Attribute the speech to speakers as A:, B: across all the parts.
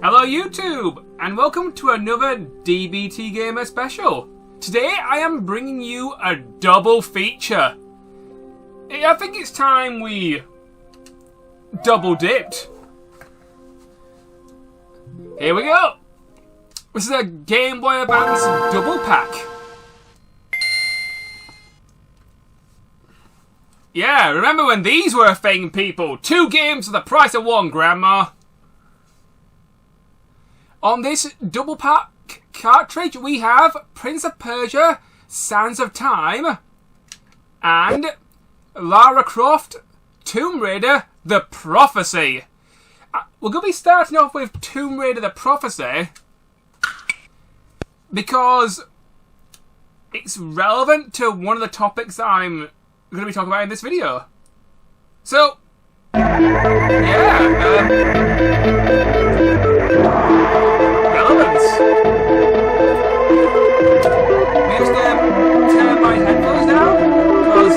A: Hello YouTube, and welcome to another DBTGamer special. Today I am bringing you a double feature. I think it's time we double dipped. Here we go. This is a Game Boy Advance double pack. Yeah, remember when these were a thing, people? 2 games for the price of 1, Grandma. On this double pack cartridge, we have Prince of Persia, Sands of Time, and Lara Croft, Tomb Raider, The Prophecy. We're going to be starting off with Tomb Raider, The Prophecy, because it's relevant to one of the topics that I'm going to be talking about in this video. So, yeah, relevance. Let me just turn my headphones down, because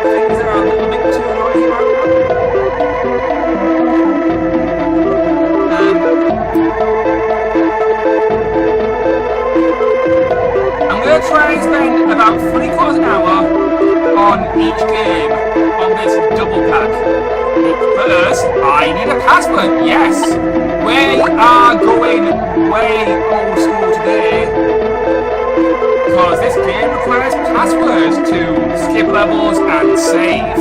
A: things are a little bit too noisy right now. I'm going to try and spend about 3 quarters an hour on each game on this double pack. But first, I need a password, yes! We are going way old school today, because this game requires passwords to skip levels and save.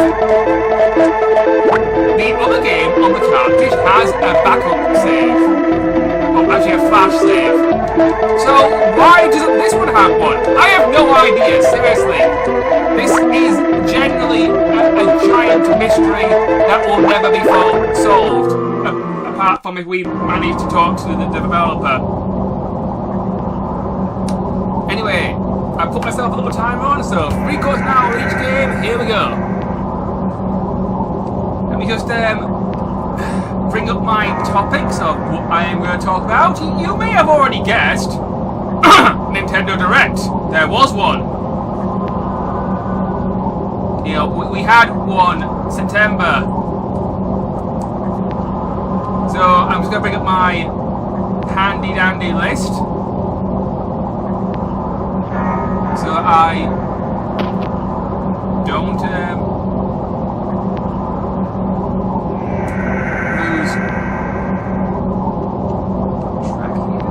A: The other game on the cartridge has a backup save, or actually a flash save. So why doesn't this one have one? I have no idea, seriously. This is generally a giant mystery that will never be solved, apart from if we manage to talk to the developer. Anyway, I put myself a little timer on, so 3 quarters an hour each game, here we go. Let me just bring up my topics of what I am going to talk about. You may have already guessed. Nintendo Direct. There was one. You know, we had one September. So I'm just going to bring up my handy dandy list, so I don't lose track here.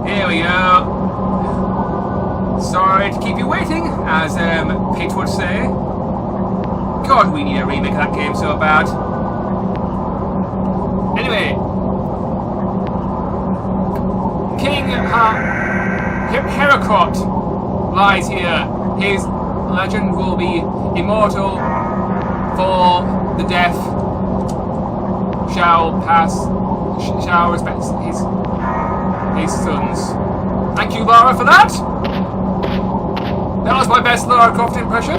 A: Here we go. Sorry to keep you waiting, as Pete would say. God, we need a remake of that game so bad. Anyway, King Heracrot lies here. His legend will be immortal, for the deaf shall respect his sons. Thank you, Lara, for that. That was my best Lara Croft impression.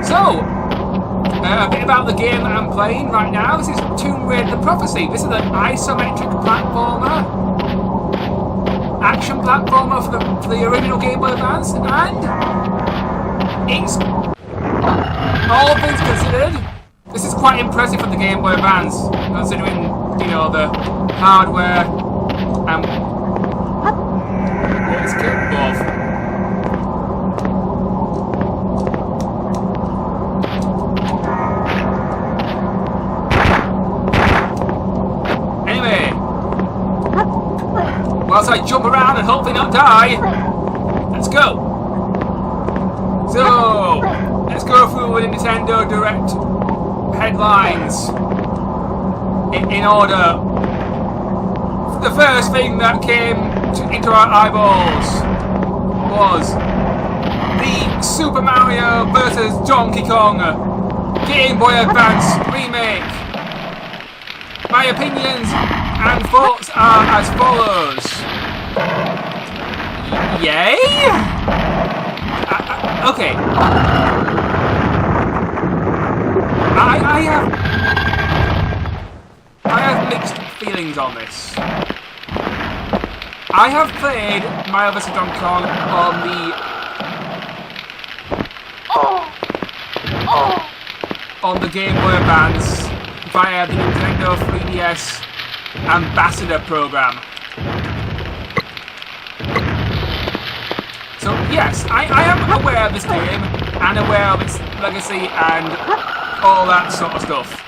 A: So, a bit about the game that I'm playing right now. This is Tomb Raider The Prophecy. This is an isometric platformer, action platformer for the original Game Boy Advance, and it's, all things considered, this is quite impressive for the Game Boy Advance, considering, you know, the hardware and what it's capable of. Whilst I jump around and hopefully not die, let's go. So, let's go through the Nintendo Direct headlines in order. The first thing that came into our eyeballs was the Super Mario vs. Donkey Kong Game Boy Advance remake. My opinions and thoughts are as follows. Yay? Okay. I have mixed feelings on this. I have played Mario vs. Donkey Kong on the Game Boy Advance via the Nintendo 3DS Ambassador program. So yes, I am aware of this game and aware of its legacy and all that sort of stuff.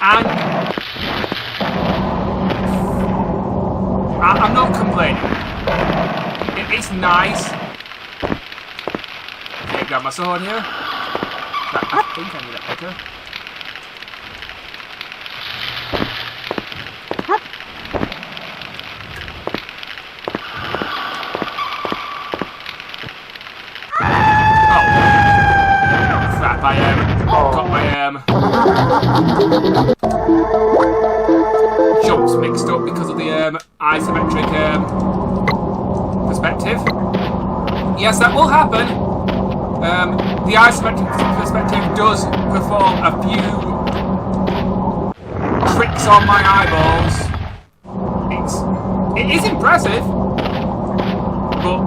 A: And I'm not complaining. It's nice. Okay, grab my sword here. I think I need that better. Jumps mixed up because of the isometric perspective. Yes, that will happen. The isometric perspective does perform a few tricks on my eyeballs. It is impressive, but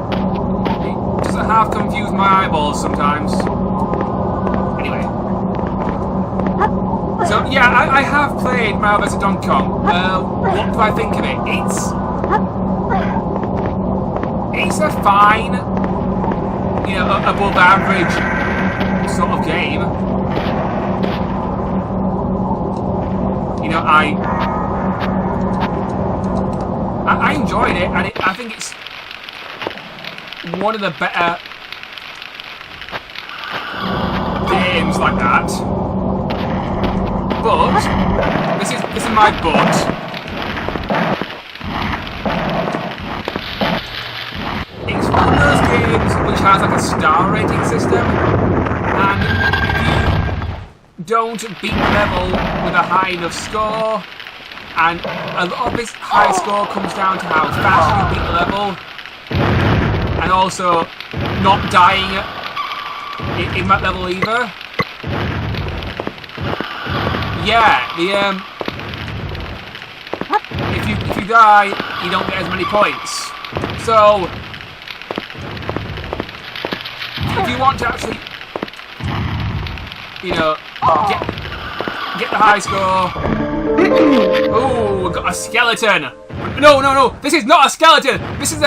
A: it doesn't half confuse my eyeballs sometimes. Anyway. So yeah, I have played Mario vs. Donkey Kong. What do I think of it? It's a fine, you know, above average sort of game. You know, I enjoyed it, and I think it's one of the better games like that. But this is my but. It's one of those games which has like a star rating system, and if you don't beat the level with a high enough score, and a lot of this high score comes down to how fast you beat the level, and also not dying in that level either. Yeah, if you die, you don't get as many points. So if you want to actually, you know, get the high score. Ooh, got a skeleton. No, this is not a skeleton. This is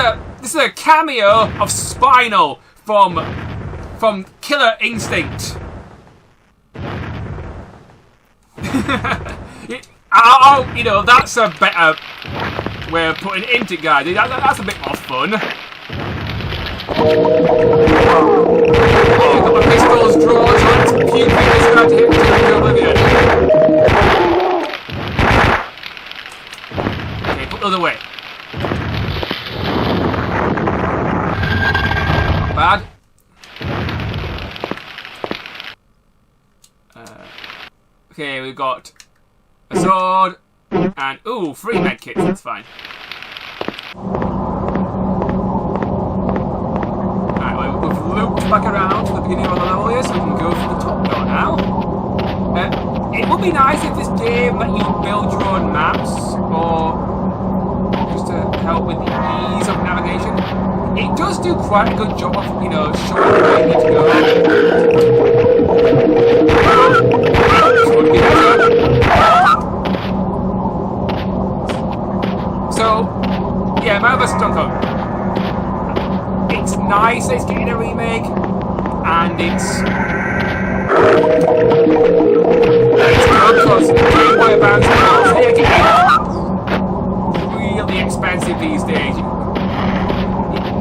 A: a cameo of Spinal from Killer Instinct. You know, that's a better way of putting it into it, guys. That's a bit more fun. Got my pistols drawn, so let's puke this guy to hit me to oblivion. Okay, put the other way. Bad. Okay, we've got a sword and ooh, 3 medkits. That's fine. Alright, we've looped back around to the beginning of the level here, so we can go for the top door now. It would be nice if this game let you build your own maps, or just to help with the ease of navigation. It does do quite a good job of, you know, showing you where you need to go. So, yeah, Mario vs. Donkey Kong. It's nice it's getting a remake, and it's good because Game Boy Advance they're getting really expensive these days.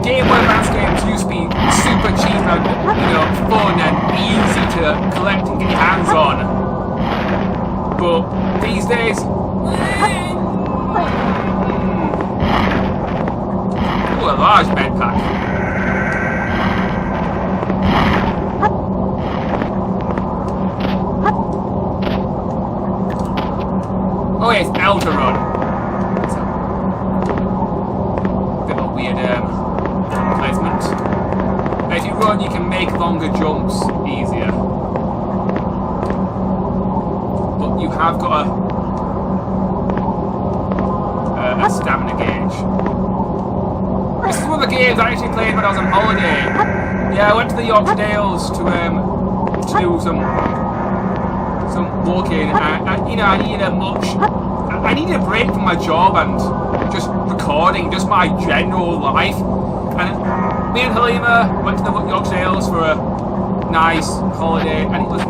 A: Game Boy Advance games used to be super cheap and, you know, fun and easy to collect and get your hands on. But these days, ooh, a large med pack. Oh yeah, it's Elder Run. So, bit of a weird placement. As you run, you can make longer jumps easier. But you have got a stamina gauge. other games I actually played when I was on holiday. Yeah, I went to the Yorkshire Dales to do some walking. You know, I needed a break from my job and just recording, just my general life. And me and Halima went to the Yorkshire Dales for a nice holiday, and it was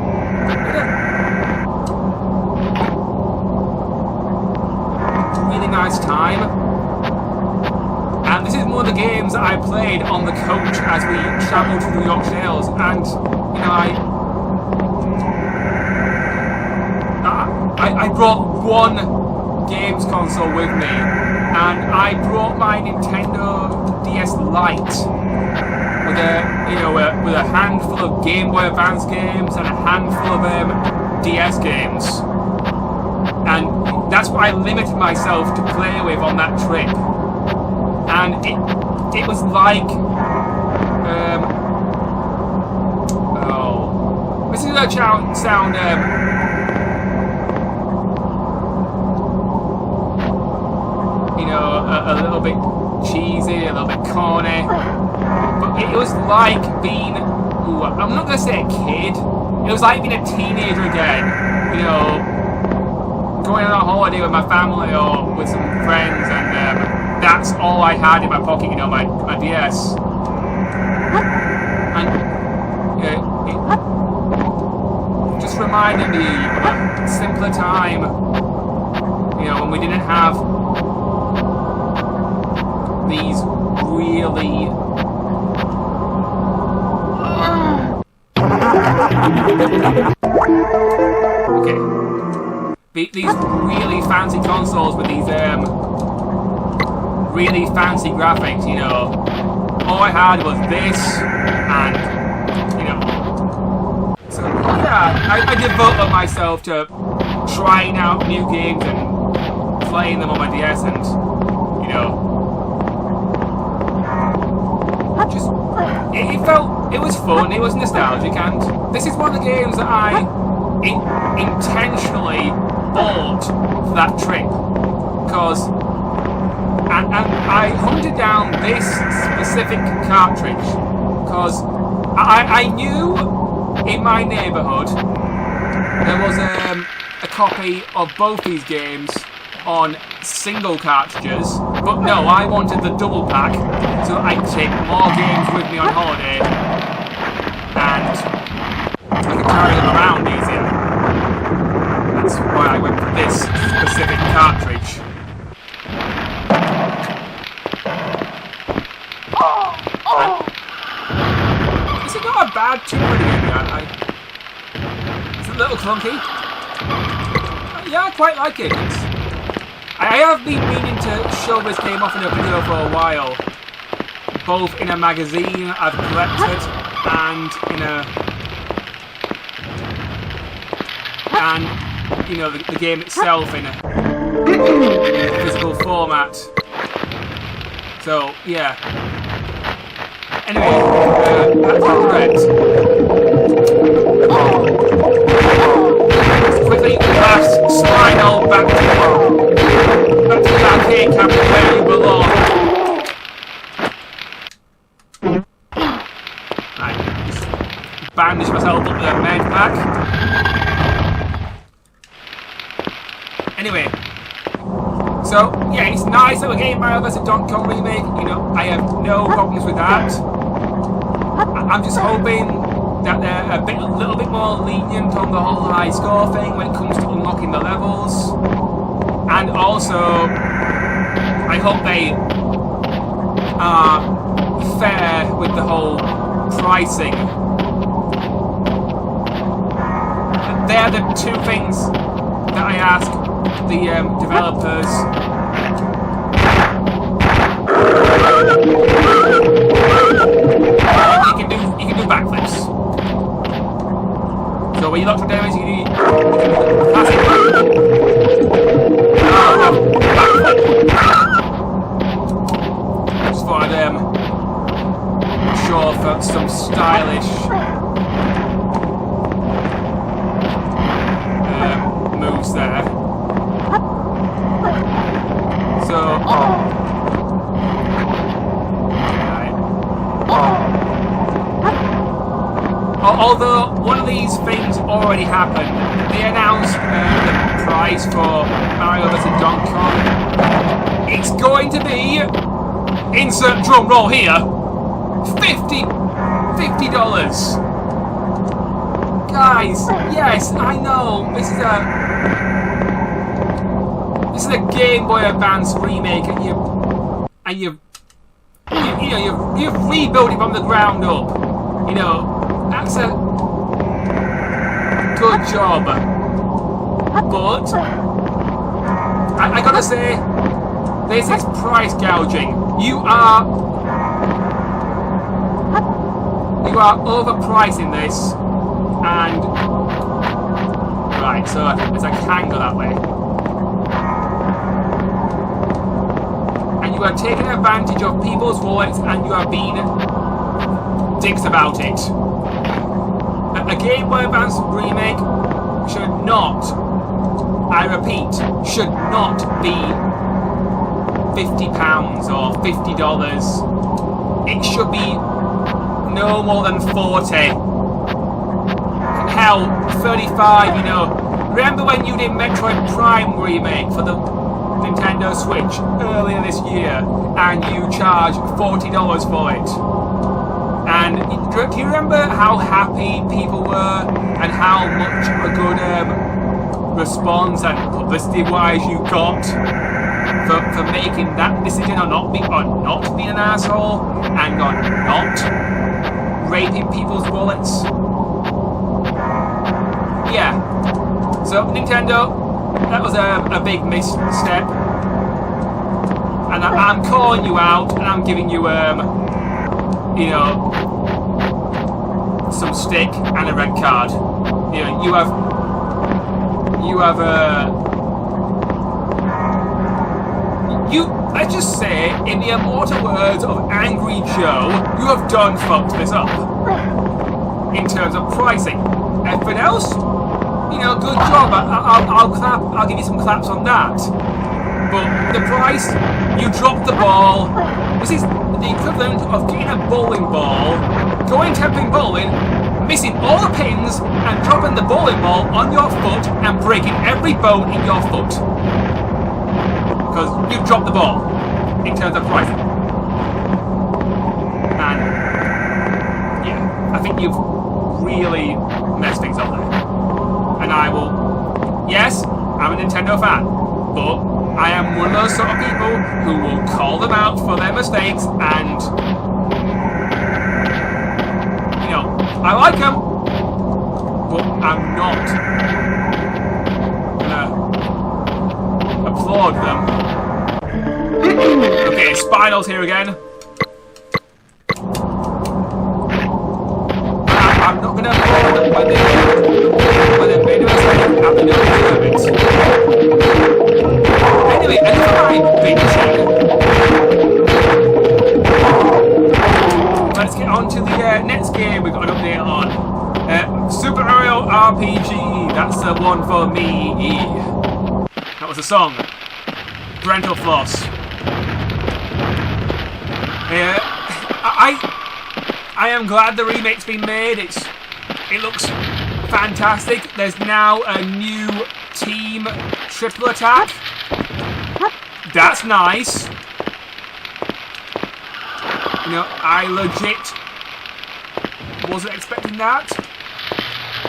A: really nice time. And this is one of the games that I played on the coach as we travelled through the Yorkshire Dales. And you know, I brought one games console with me, and I brought my Nintendo DS Lite with a handful of Game Boy Advance games and a handful of DS games. And that's what I limited myself to play with on that trip. And it was like this is gonna sound a little bit cheesy, a little bit corny, but it was like being, I'm not gonna say a kid, it was like being a teenager again, you know, going on a holiday with my family or with some friends, and that's all I had in my pocket, you know, my DS. And it just reminded me of a simpler time, you know, when we didn't have these really these really fancy consoles with these really fancy graphics, you know. All I had was this, and you know, so yeah, I devoted myself to trying out new games and playing them on my DS, and you know, just it was fun, it was nostalgic, and this is one of the games that I intentionally bought for that trip, because and I hunted down this specific cartridge because I knew in my neighbourhood there was a copy of both these games on single cartridges, but no, I wanted the double pack so that I could take more games with me on holiday and I could carry them around easier. That's why I went for this specific cartridge. This is not a bad tune again. It's a little clunky. Yeah, I quite like it. I have been meaning to show this game off in a video for a while, both in a magazine I've collected and you know, the game itself in a physical format. So yeah. Anyway, that's correct. Let's quickly pass Spinal back to the arcade cabinet where you belong. Right, just bandage myself up with a med pack. Anyway, so yeah, it's nice that we're getting Mario vs. Donkey Kong remake. You know, I have no problems with that. I'm just hoping that they're a little bit more lenient on the whole high score thing when it comes to unlocking the levels, and also I hope they are fair with the whole pricing. They're the two things that I ask the developers. You can do backflips. So when you lock for damage, you can do classic backflip. Just thought I'd show off some stylish moves there. So Although one of these things already happened, they announced the prize for Mario vs. Donkey Kong. It's going to be, insert drum roll here, $50. Guys, yes, I know this is a Game Boy Advance remake, and you've rebuilt it from the ground up. You know, that's a good job. But I gotta say, this is price gouging. You are overpricing this, and right, so I can go that way. And you are taking advantage of people's wallets, and you are being dicks about it. A Game Boy Advance remake should not, I repeat, should not be £50 or $50. It should be no more than 40. Hell, 35, you know. Remember when you did Metroid Prime remake for the Nintendo Switch earlier this year, and you charged $40 for it? And do you remember how happy people were, and how much a good response and publicity-wise you got for making that decision, or not being an asshole, and on not raping people's wallets? Yeah. So Nintendo, that was a big misstep, and I'm calling you out, and I'm giving you you know, some stick and a red card. You know, you have let's just say, in the immortal words of Angry Joe, you have done fucked this up in terms of pricing. Everything else, you know, good job. I'll clap. I'll give you some claps on that. But the price, you dropped the ball. This is the equivalent of getting a bowling ball, going temping bowling, missing all the pins, and dropping the bowling ball on your foot and breaking every bone in your foot. Because you've dropped the ball in terms of pricing. And yeah, I think you've really messed things up there. And I will, yes, I'm a Nintendo fan, but I am one of those sort of people who will call them out for their mistakes, and you know, I like them, but I'm not gonna applaud them. Okay, Spinal's here again. I'm not gonna applaud them when they made a mistake and they don't deserve it. Anyway, let's get on to the next game we've got an update on. Super Mario RPG, that's the one for me. That was a song. Parental Floss. I am glad the remake's been made. It looks fantastic. There's now a new team triple attack. That's nice. You know, I legit wasn't expecting that.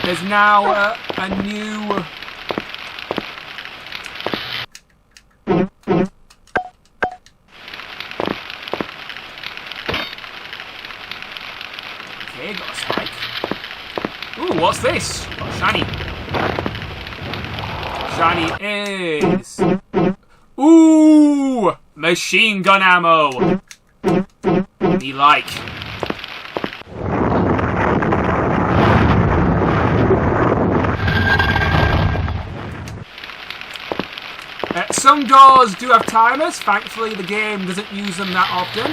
A: There's now a new... Okay, got a spike. Ooh, what's this? Got shiny. Shiny is... Ooh! Machine gun ammo! Me like. Some doors do have timers. Thankfully, the game doesn't use them that often.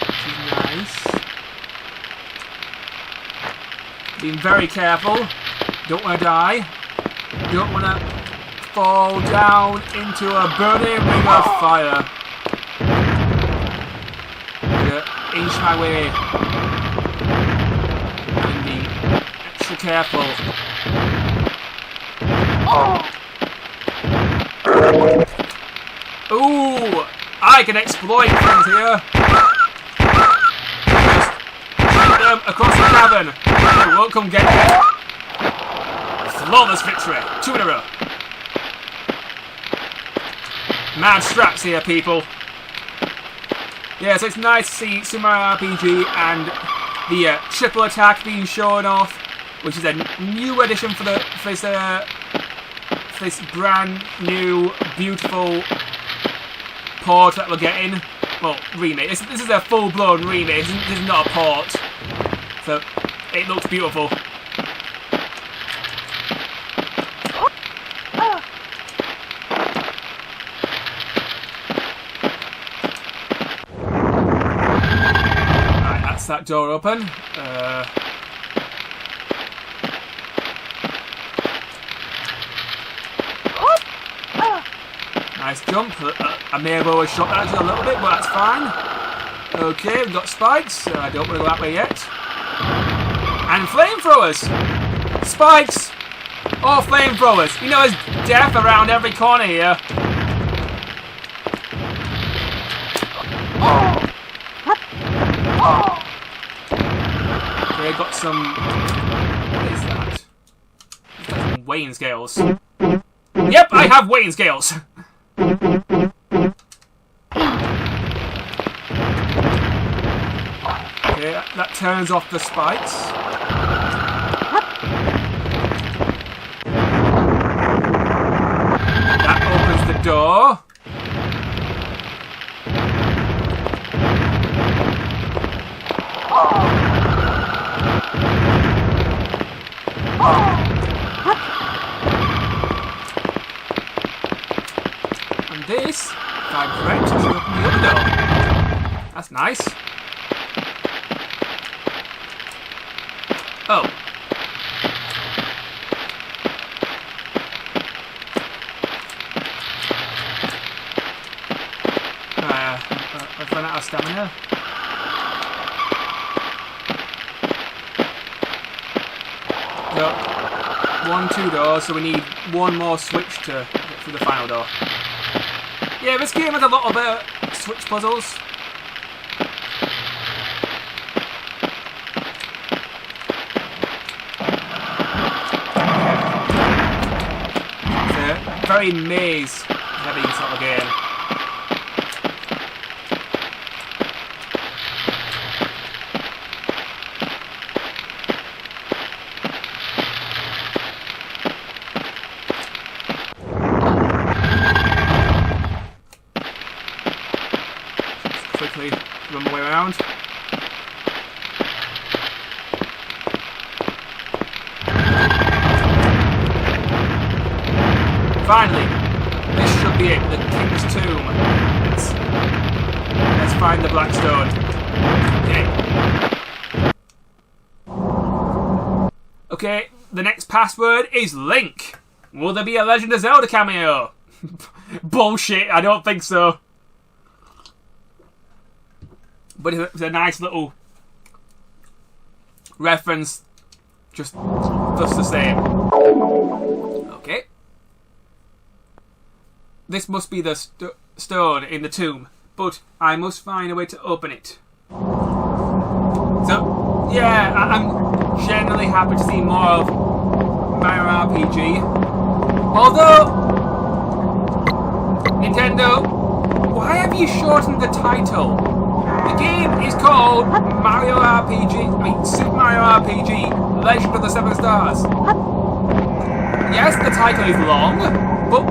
A: Which is nice. Being very careful. Don't want to die. Don't want to fall down into a burning ring of fire. inch my way and be extra careful. Ooh, I can exploit things here. Just shoot them across the cavern. They won't come get me. Flawless victory. 2 in a row. Mad straps here, people. Yeah, so it's nice to see Super Mario RPG and the triple attack being shown off, which is a new addition for this brand new, beautiful port that we're getting. Well, remake. This is a full-blown remake. This is not a port. So, it looks beautiful. Alright, that's that door open. Nice jump. I may have always shot that a little bit, but that's fine. Okay, we've got spikes. I don't want to go that way yet. And flamethrowers! Spikes! Or flamethrowers. You know, there's death around every corner here. Okay, got some... What is that? I've got some weighing scales. Yep, I have weighing scales! Okay, that turns off the spikes. That opens the door. And this, if I'm correct, should open the other door. That's nice. Oh. I've run out of stamina. No. 1, 2 doors, so we need one more switch to get through the final door. Yeah, this game has a lot of switch puzzles. Very maze heavy sort of game. Just quickly run my way around. Finally, this should be it, the King's Tomb. Let's find the Black Stone. Okay, the next password is Link. Will there be a Legend of Zelda cameo? Bullshit, I don't think so. But it's a nice little reference, just the same. Okay. This must be the stone in the tomb, but I must find a way to open it. So, yeah, I'm generally happy to see more of Mario RPG. Although, Nintendo, why have you shortened the title? The game is called Mario RPG, Super Mario RPG, Legend of the Seven Stars. Yes, the title is long, but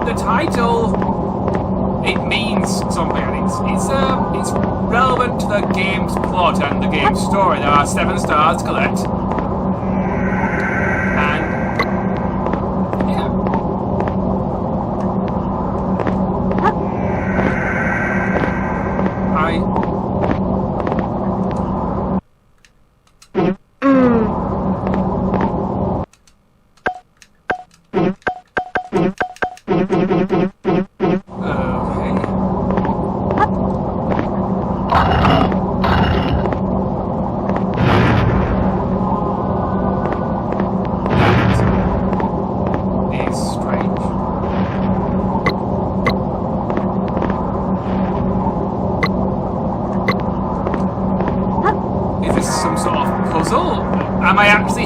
A: the title, it means something. It's relevant to the game's plot and the game's story. There are 7 stars to collect, and yeah.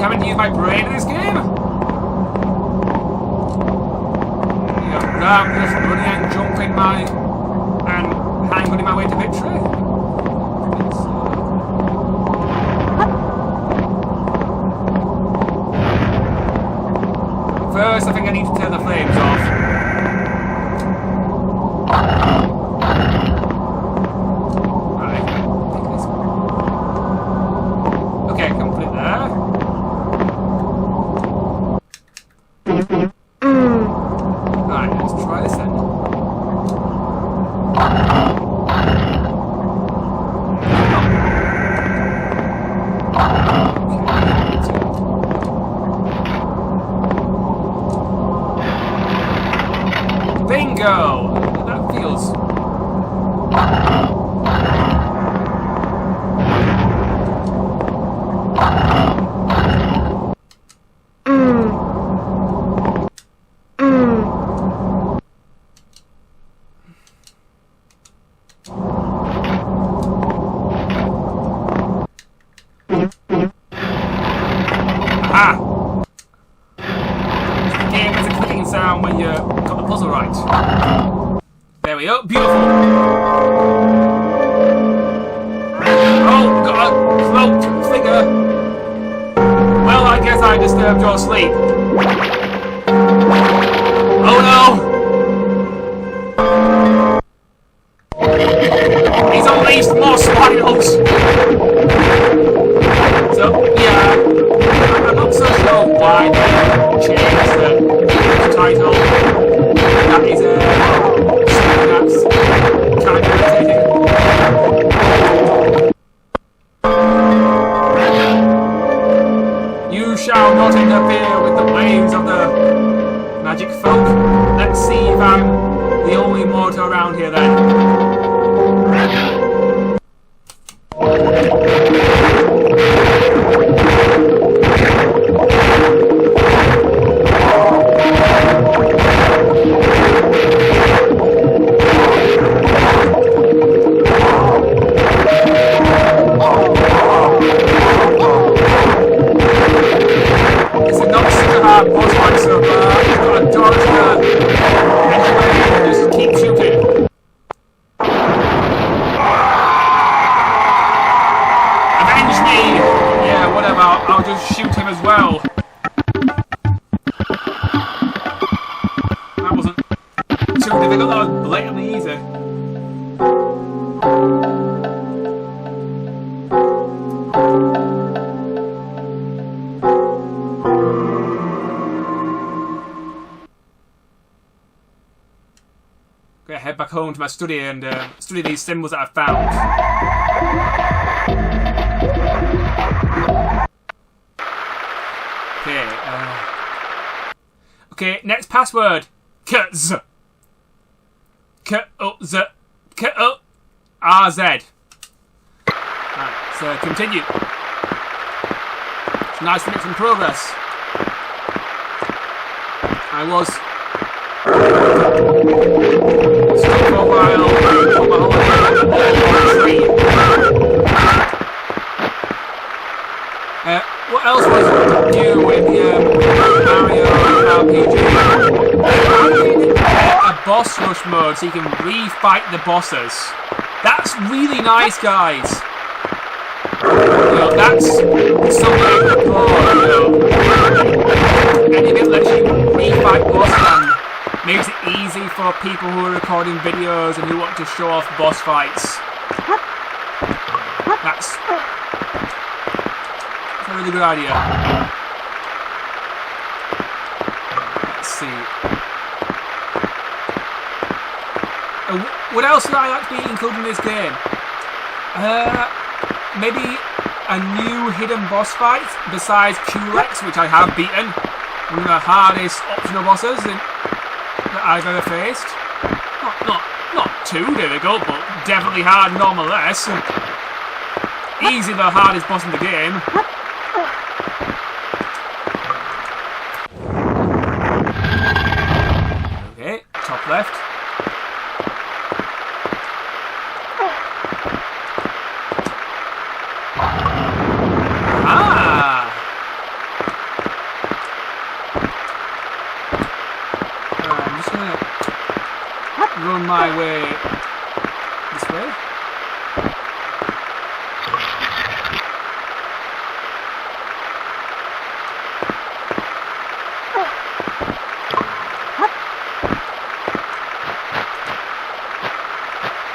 A: having to use my brain in this game? I'm just running and jumping and hanging my way to victory. First, I think I need to turn the flames off. Right. Okay, complete there. Right, let's try this then. Bingo! That feels... Ah! The game is a clicking sound when you got the puzzle right. There we go, beautiful! Oh, got a cloaked figure! Well, I guess I disturbed your sleep. Oh no! He's unleashed more spirals! So, yeah, I'm not so sure why they changed the title. That is something that's kind of irritating. You shall not interfere with the ways of the magic folk. Let's see if I'm the only mortal around here then. I'll just shoot him as well. That wasn't too difficult, that was blatantly easy. Gonna head back home to my study and study these symbols that I've found. Okay, next password. KZ. RZ. Right, so continue. It's nice to make some progress. I was stuck for a while on my holiday. What else was new with Mario RPG? A boss rush mode so you can re-fight the bosses. That's really nice, guys. You know, that's something I applaud, you know. Anything that lets you re-fight bosses and makes it easy for people who are recording videos and who want to show off boss fights. That's a really good idea. Let's see. What else would I like to be included in this game? Maybe a new hidden boss fight besides Q-Rex, which I have beaten. One of the hardest optional bosses that I've ever faced. Not too difficult, but definitely hard nonetheless. Easily the hardest boss in the game. Okay, top left. known my way this way.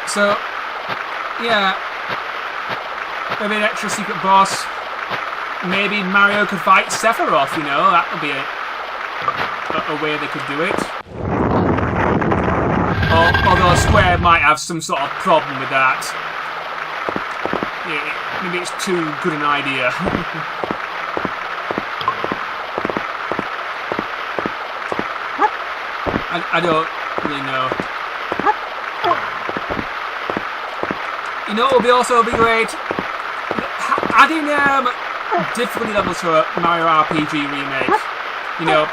A: So, yeah, maybe an extra secret boss. Maybe Mario could fight Sephiroth, you know, that would be a way they could do it. Although Square might have some sort of problem with that. Yeah, maybe it's too good an idea. I don't really know. You know what would also be great? Adding difficulty levels for a Mario RPG remake. You know,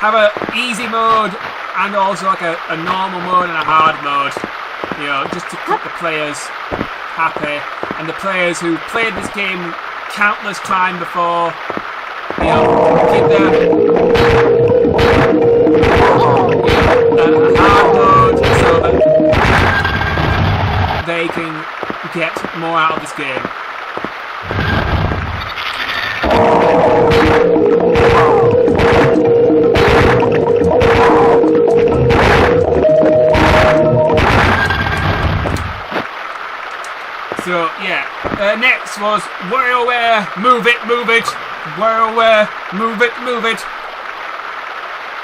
A: have a easy mode and also like a normal mode and a hard mode. You know, just to keep the players happy. And the players who played this game countless times before, you know, keep them a hard mode so that they can get more out of this game. So yeah, next was WarioWare, move it, WarioWare, move it.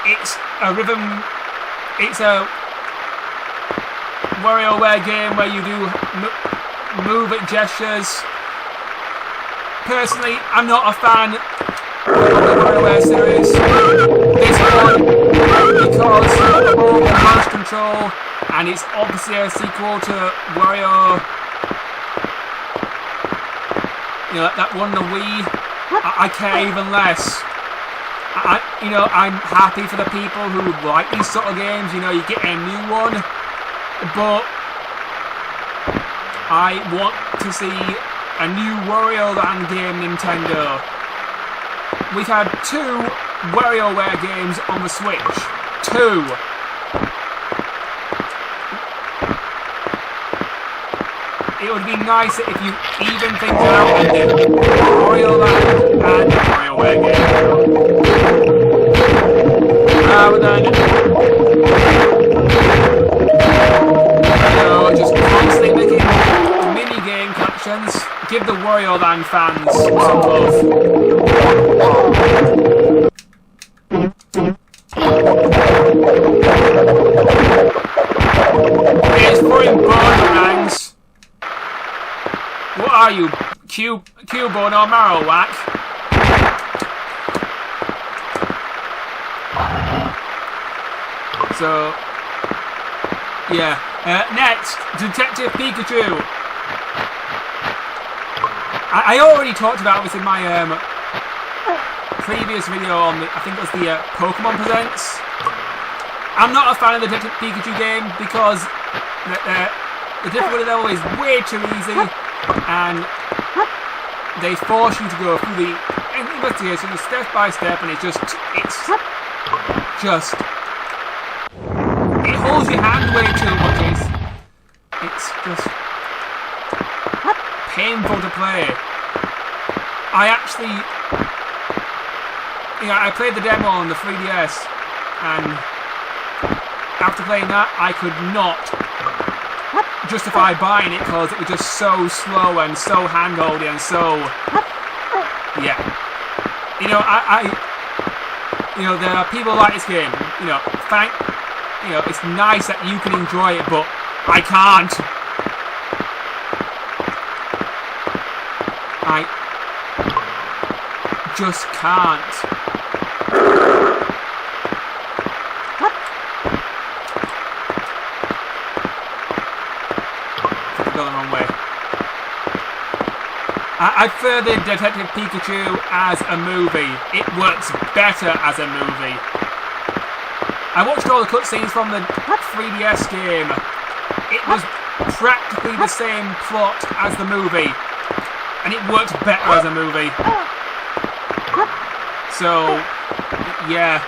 A: It's a rhythm. It's a WarioWare game where you do move it gestures. Personally, I'm not a fan of the WarioWare series. This one, because of all the mouse control, and it's obviously a sequel to Wario. You know, that one, the Wii. I care even less. I'm happy for the people who like these sort of games. You know, you get a new one, but I want to see a new Wario Land game, Nintendo. We've had 2 WarioWare games on the Switch. 2. It would be nicer if you even things out and did Wario Land and WarioWare game. Rather than just constantly making mini-game collections. Give the Wario Land fans some love. It's throwing boomerangs. What are you, Cubone or Marowak? So, yeah. Next, Detective Pikachu. I already talked about this in my previous video on, I think it was the Pokemon Presents. I'm not a fan of the Detective Pikachu game because the difficulty level is way too easy. And they force you to go through the investigation step by step, and it holds your hand way too much. It's just painful to play. I played the demo on the 3DS, and after playing that, I could not justify buying it because it was just so slow and so handholdy and so, yeah. There are people like this game. It's nice that you can enjoy it, but I can't. I just can't. Go the wrong way. I prefer the Detective Pikachu as a movie. It works better as a movie. I watched all the cutscenes from the 3DS game. It was practically the same plot as the movie, and it worked better as a movie. So, yeah.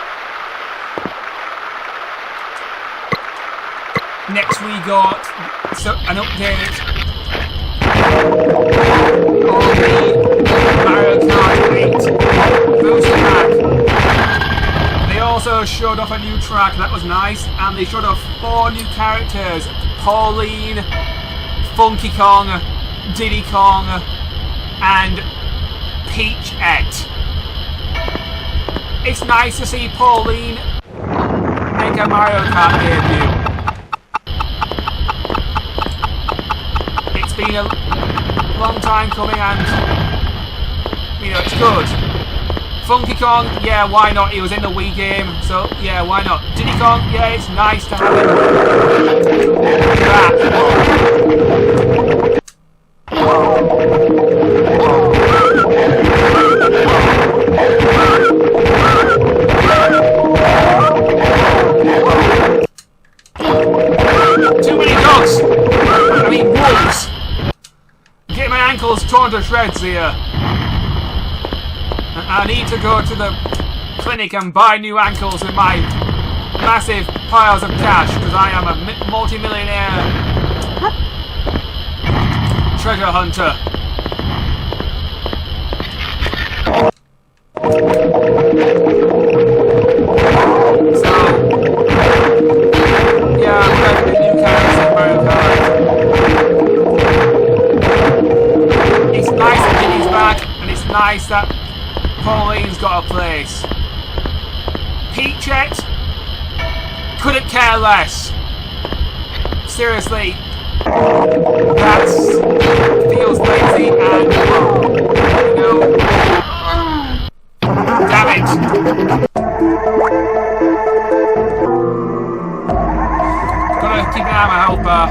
A: Next we got an update on the Mario Kart 8 booster pack. They also showed off a new track, that was nice, and they showed off 4 new characters: Pauline, Funky Kong, Diddy Kong, and Peachette. It's nice to see Pauline make a Mario Kart debut. It's been a long time coming and, you know, it's good. Funky Kong, yeah, why not? He was in the Wii game, so yeah, why not? Diddy Kong, yeah, it's nice to have him back. Too many dogs! I mean wolves! I'm getting my ankles torn to shreds here. I need to go to the clinic and buy new ankles with my massive piles of cash, because I am a multi-millionaire treasure hunter. So, yeah, I'm going to the new characters in Mario Kart. It's nice that Diddy's back, and it's nice that Pauline's got a place. Peachette, couldn't care less. Seriously, that feels lazy and, you know, damn it. Gotta keep an eye on my health bar.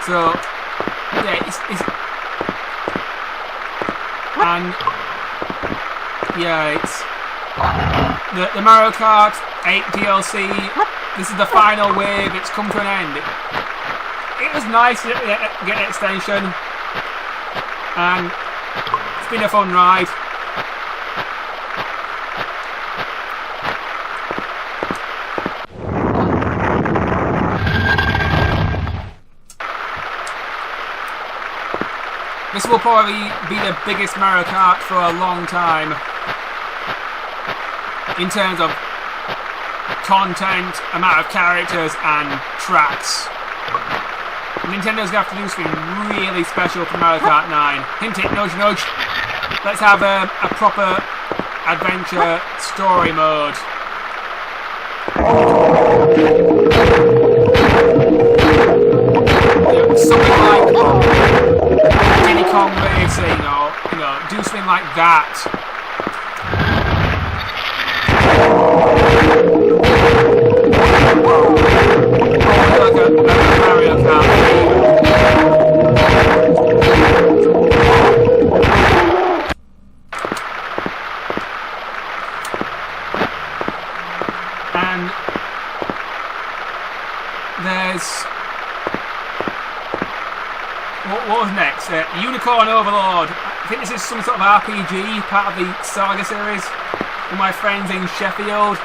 A: So, yeah, and yeah, it's the Mario Kart 8 DLC. This is the final wave. It's come to an end. It was nice to get an extension, and it's been a fun ride. This will probably be the biggest Mario Kart for a long time in terms of content, amount of characters and tracks. Nintendo's going to have to do something really special for Mario Kart 9. Hint it, nudge nudge. Let's have a proper adventure story mode. Something like Diddy Kong Racing, or do something like that. Like a Mario Kart. And there's what was next? Unicorn Overlord. I think this is some sort of RPG, part of the Saga series. One of my friends in Sheffield,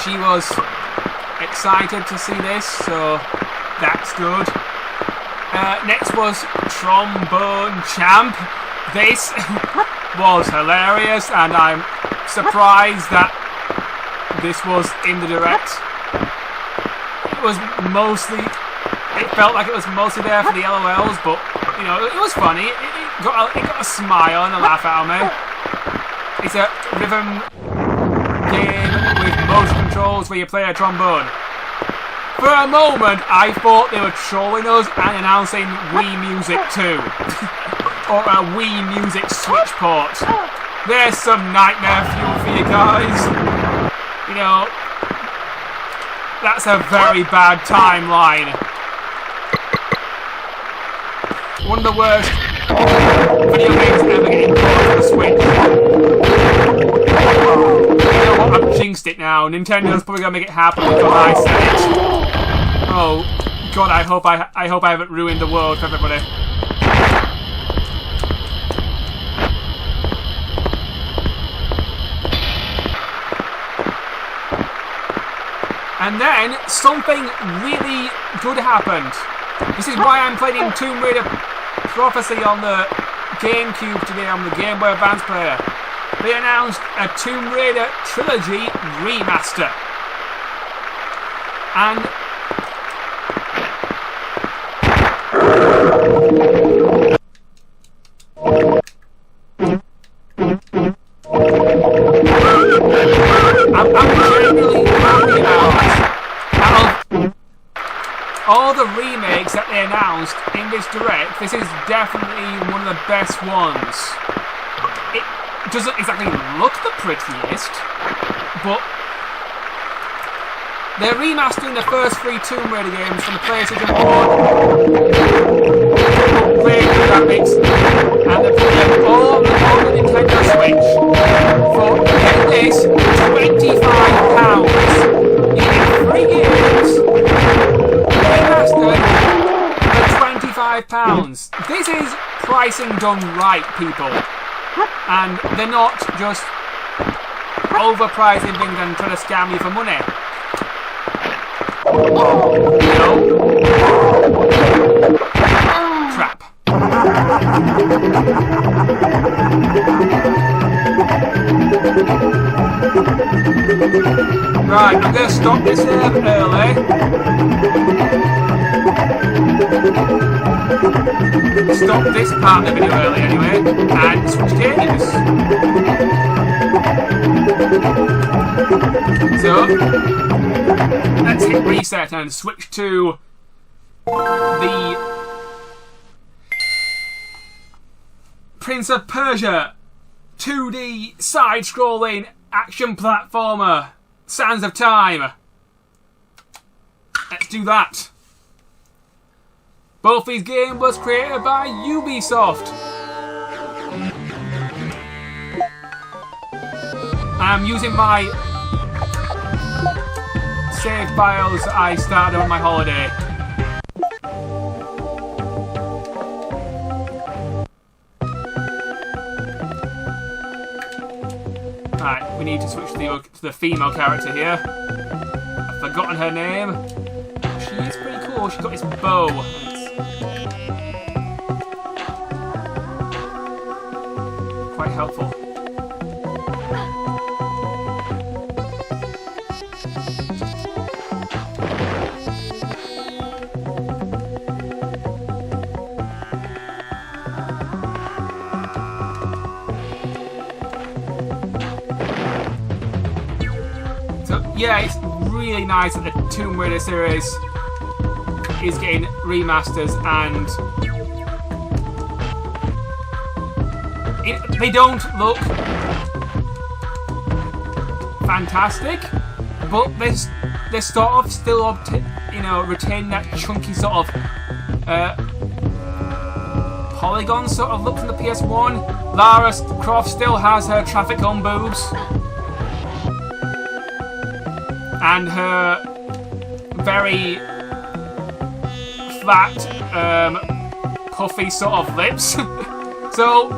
A: she was excited to see this, so that's good. Next was Trombone Champ. This was hilarious, and I'm surprised that this was in the direct. It felt like it was mostly there for the LOLs, but it was funny. It got a smile and a laugh out of me. It's a rhythm game with motion controls where you play a trombone. For a moment, I thought they were trolling us and announcing Wii Music 2. Or a Wii Music Switch port. There's some nightmare fuel for you guys. That's a very bad timeline. One of the worst video games ever getting ported to the Switch. You know what? I've jinxed it now. Nintendo's probably gonna make it happen because I said it. Oh God, I hope I haven't ruined the world for everybody. And then something really good happened. This is why I'm playing Tomb Raider Prophecy on the GameCube today on the Game Boy Advance player. They announced a Tomb Raider Trilogy remaster. And I'm genuinely happy about all the remakes that they announced in this direct. This is definitely one of the best ones. It doesn't exactly look the prettiest, but they're remastering the first 3 Tomb Raider games from the PlayStation 1, upgrading the graphics, and they're putting them all on the Nintendo Switch for, get this, £25. You get 3 games remastered for £25. This is pricing done right, people. And they're not just overpricing things and trying to scam you for money. No. Trap. Right, I'm going to stop this early. Stop this part of the video early anyway, and switch games. So, let's hit reset and switch to the Prince of Persia 2D side-scrolling action platformer Sands of Time. Let's do that. Both these games was created by Ubisoft. I'm using my save files I started on my holiday. Right, we need to switch to the female character here. I've forgotten her name. She is pretty cool. She's got this bow. It's quite helpful. Yeah, it's really nice that the Tomb Raider series is getting remasters, and they don't look fantastic, but they're sort of still, retain that chunky sort of polygon sort of look from the PS1. Lara Croft still has her traffic on boobs. And her very flat, puffy sort of lips. So,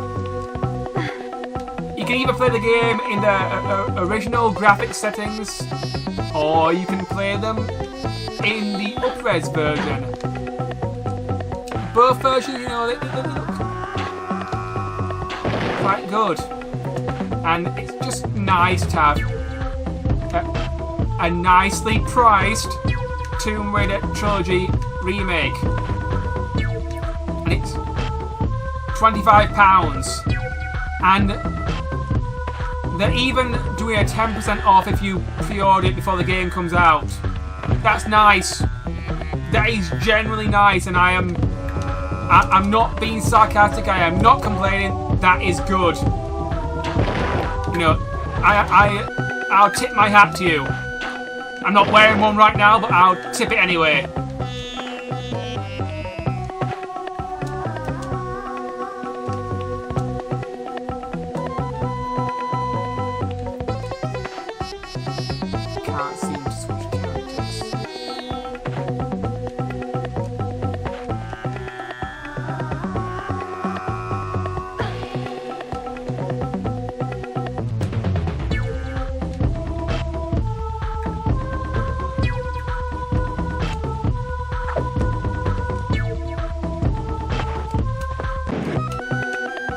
A: you can either play the game in the original graphics settings, or you can play them in the up-res version. Both versions, they look quite good. And it's just nice to have a nicely priced Tomb Raider Trilogy remake. And it's £25. And they're even doing a 10% off if you pre-order it before the game comes out. That's nice. That is generally nice, and I'm not being sarcastic, I am not complaining. That is good. I'll tip my hat to you. I'm not wearing one right now, but I'll tip it anyway. can't seem to switch characters.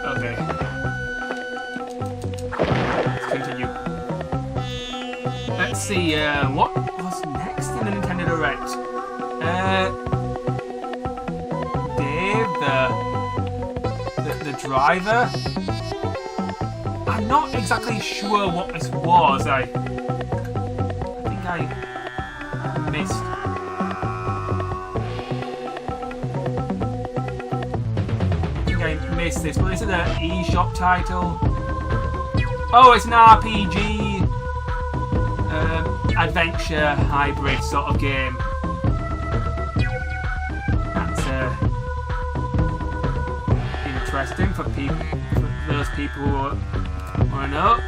A: Okay. Let's continue. Let's see, what was next in the Nintendo Direct? Dave, the driver? I'm not exactly sure what this was. I think I missed. Missed this, but this is an eShop title. Oh, it's an RPG adventure hybrid sort of game. That's interesting for those people who want to know.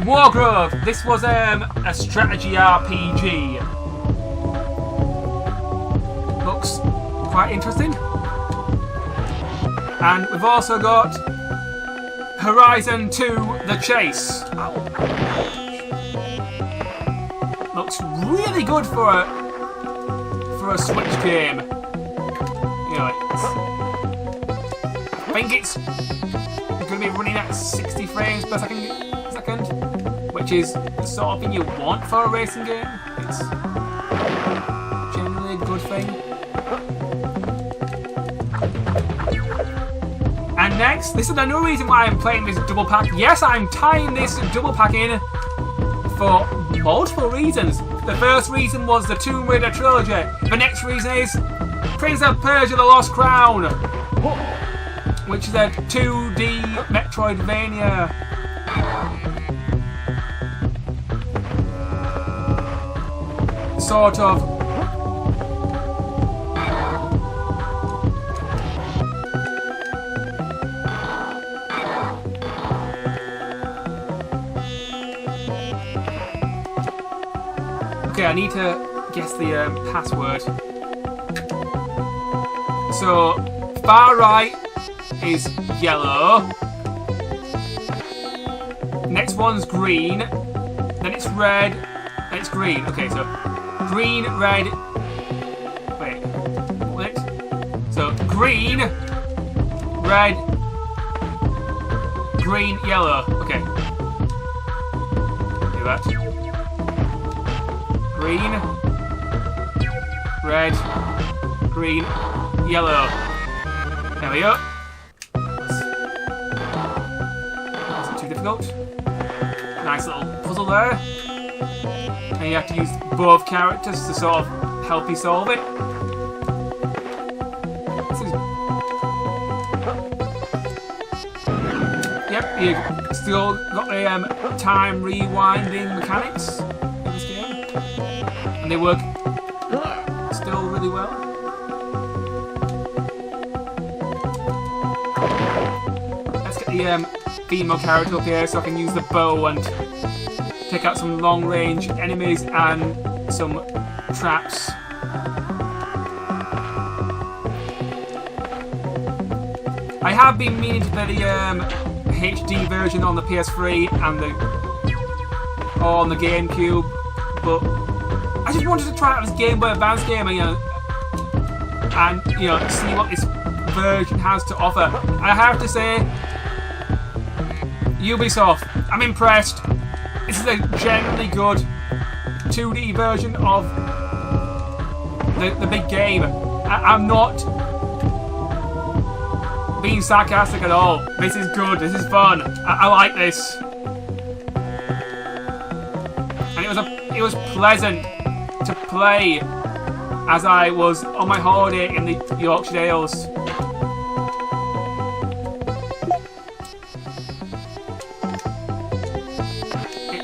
A: Wargrove. This was a strategy RPG. Looks quite interesting. And we've also got Horizon 2 The Chase. Looks really good for a Switch game. You know, I think it's going to be running at 60 frames per second, which is the sort of thing you want for a racing game. It's generally a good thing. And next, this is another reason why I'm playing this double pack. Yes, I'm tying this double pack in for multiple reasons. The first reason was the Tomb Raider trilogy. The next reason is Prince of Persia: The Lost Crown, which is a 2D Metroidvania. Sort of. Okay, I need to guess the password. So, far right is yellow. Next one's green. Then it's red. Then it's green. Okay, so green, red. Wait. What? So, green, red, green, yellow. Okay. Do that. Green, red, green, yellow. There we go. Wasn't too difficult. Nice little puzzle there. And you have to use both characters to sort of help you solve it. Yep, you still got the time rewinding mechanics. And they work still really well. Let's get the female character up here so I can use the bow and take out some long-range enemies and some traps. I have been meaning to play the HD version on the PS3 and on the GameCube, but I just wanted to try out this Game Boy Advance game and see what this version has to offer. And I have to say, Ubisoft, I'm impressed. This is a genuinely good 2D version of the big game. I'm not being sarcastic at all. This is good. This is fun. I like this. And it was pleasant to play as I was on my holiday in the Yorkshire Dales.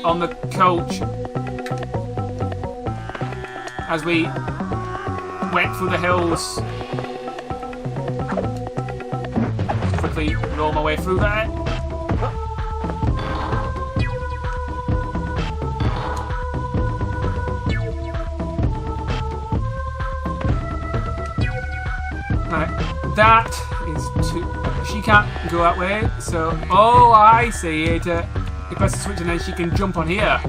A: On the coach as we went through the hills. Quickly roll my way through there. that is too... She can't go that way, so... Oh, I see it. You press the switch and then she can jump on here.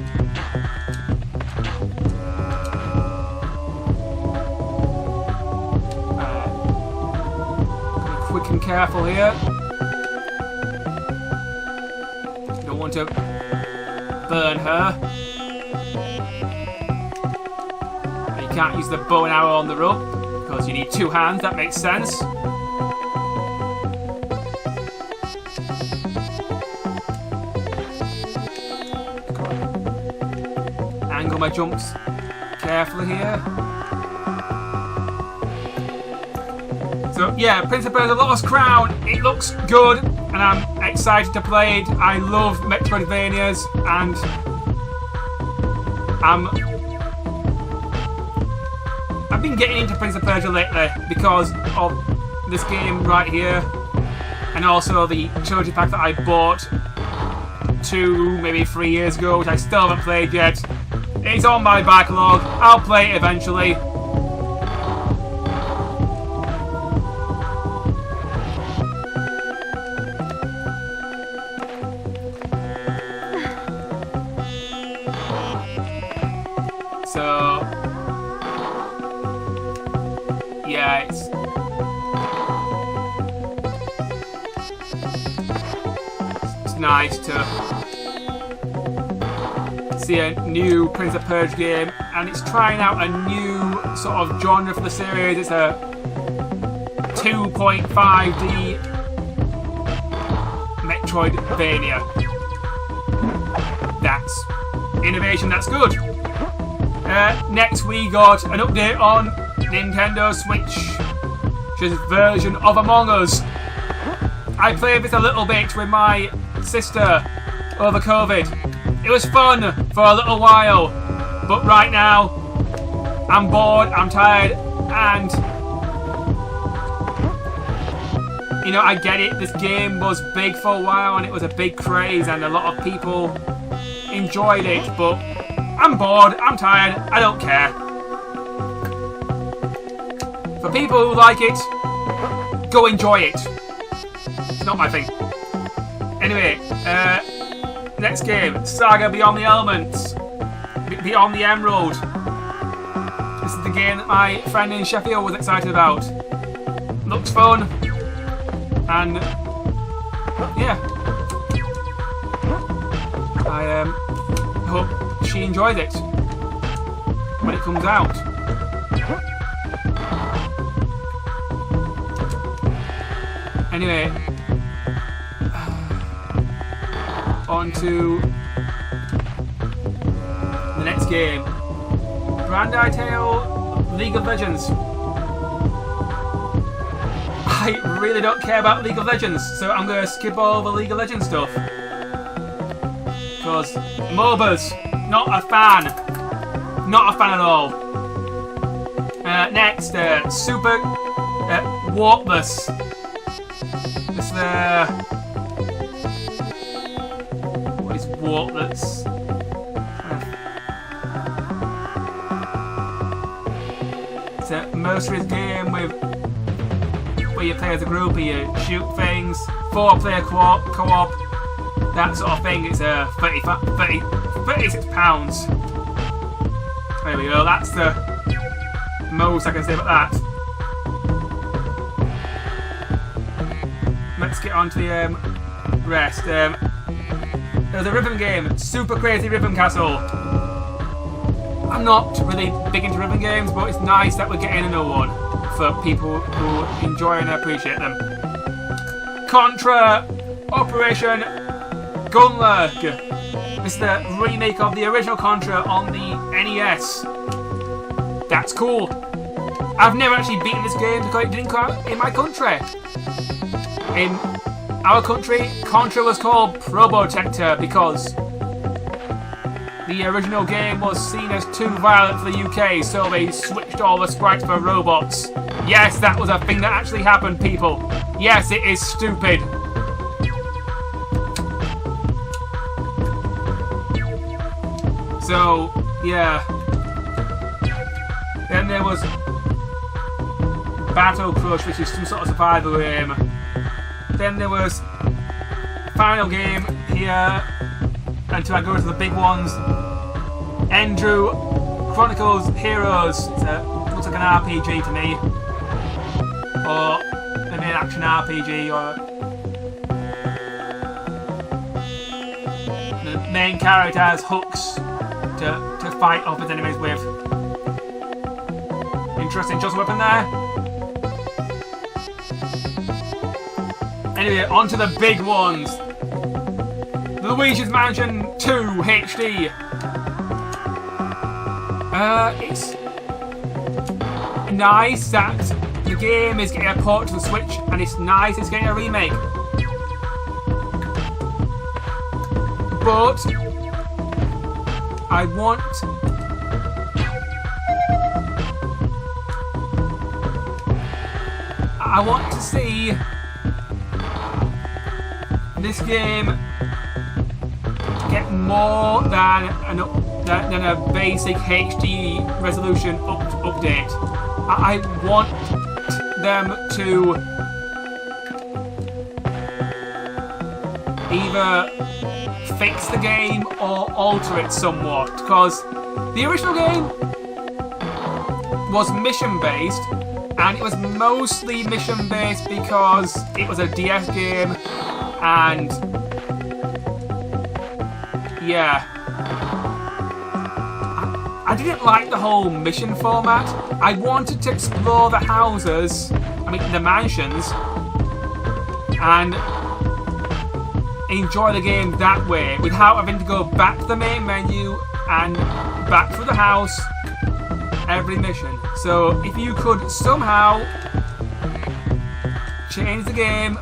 A: Quick and careful here. Don't want to burn her. You can't use the bow and arrow on the rope because you need 2 hands. That makes sense. Angle my jumps carefully here. So yeah, Prince of Persia: Lost Crown. It looks good, and I'm excited to play it. I love Metroidvanias, and I've been getting into Prince of Persia lately because of this game right here, and also the trilogy pack that I bought 2, maybe 3 years ago, which I still haven't played yet. It's on my backlog. I'll play it eventually. So, yeah, it's nice to see a new Prince of Persia game, and it's trying out a new sort of genre for the series. It's a 2.5D Metroidvania. That's innovation, that's good. Next we got an update on Nintendo Switch, which is a version of Among Us. I played this a little bit with my sister over COVID. It was fun for a little while, but right now I'm bored, I'm tired, and you know, I get it, this game was big for a while and it was a big craze and a lot of people enjoyed it, but I'm bored, I'm tired, I don't care. For people who like it, go enjoy it. It's not my thing. Anyway, next game, Saga Beyond the Elements. Beyond the Emerald. This is the game that my friend in Sheffield was excited about. Looks fun. And, yeah. I hope she enjoys it when it comes out. Anyway, on to the next game. Brandai Tale League of Legends. I really don't care about League of Legends, so I'm going to skip all the League of Legends stuff. Because MOBAs, not a fan. Not a fan at all. Next, Super Warpless. This what is Warpless? It's a mercenaries game with where you play as a group, and you shoot things, 4-player co-op, that sort of thing. It's £36. There we go, that's the most I can say about that. Let's get on to the rest. There's a rhythm game, Super Crazy Rhythm Castle. I'm not really big into rhythm games, but it's nice that we're getting a new one for people who enjoy and appreciate them. Contra Operation Gunlurk. This is the remake of the original Contra on the NES. That's cool. I've never actually beaten this game because it didn't come out in my country. In our country, Contra was called Probotector because the original game was seen as too violent for the UK, so they switched all the sprites for robots. Yes, that was a thing that actually happened, people. Yes, it is stupid. So, yeah. Then there was Battle Crush, which is some sort of survival game. Then there was final game here, until I go to the big ones. Andrew Chronicles Heroes. Looks like an RPG to me, or maybe an action RPG, or the main character has hooks to fight off his enemies with. Interesting choice of weapon there. Anyway, on to the big ones. Luigi's Mansion 2 HD. It's nice that the game is getting a port to the Switch, and it's nice it's getting a remake. But I want to see this game get more than a basic HD resolution update. I want them to either fix the game or alter it somewhat, because the original game was mission based, and it was mostly mission based because it was a DS game, and yeah, I didn't like the whole mission format. I wanted to explore the houses, the mansions, and enjoy the game that way without having to go back to the main menu and back through the house every mission. So if you could somehow change the game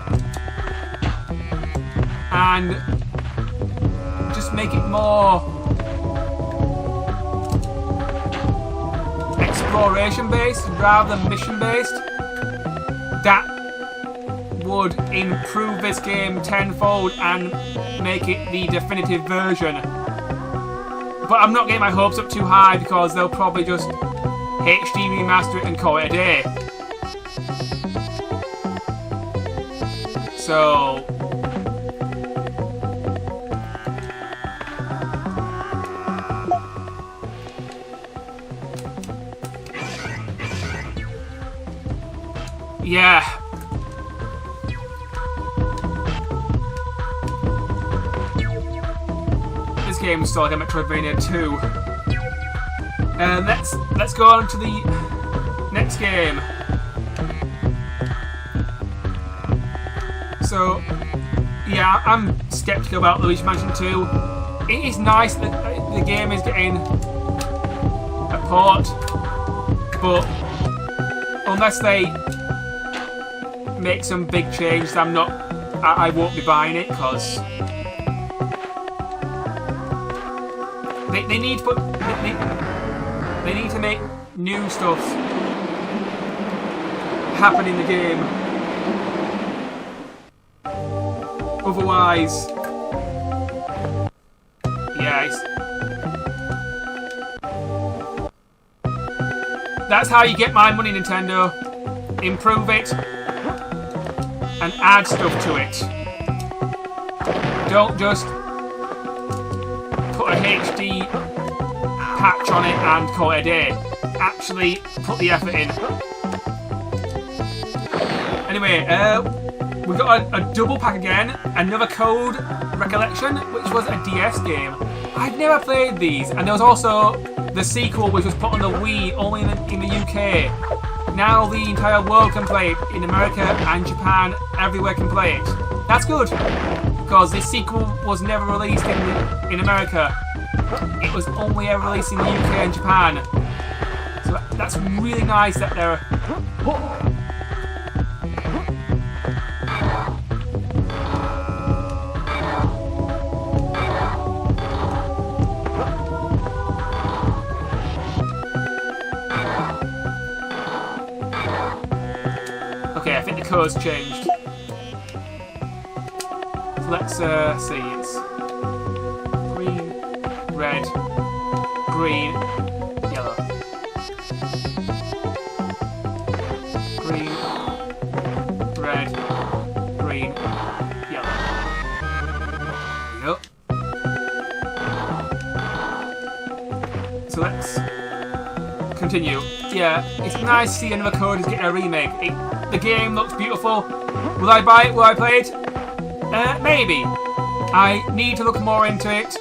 A: and just make it more exploration based rather than mission based, that would improve this game tenfold and make it the definitive version. But I'm not getting my hopes up too high, because they'll probably just HD remaster it and call it a day. So yeah. This game is still like a Metroidvania 2. Let's go on to the next game. So yeah, I'm skeptical about Luigi's Mansion 2. It is nice that the game is getting a port, but unless they make some big changes, I won't be buying it, because they need to make new stuff happen in the game. Otherwise, yeah, that's how you get my money, Nintendo. Improve it and add stuff to it. Don't just put a HD patch on it and call it a day. Actually put the effort in. Anyway, we got a double pack again. Another Code Recollection, which was a DS game. I'd never played these, and there was also the sequel, which was put on the Wii only in the UK. Now the entire world can play it. In America and Japan, everywhere can play it. That's good, because this sequel was never released in America. It was only ever released in the UK and Japan. So that's really nice that they're... Okay, I think the code's changed. So let's see, it's green, red, green, yellow. Green, continue. Yeah, it's nice to see another code is getting a remake. The game looks beautiful. Will I buy it? Will I play it? Maybe. I need to look more into it.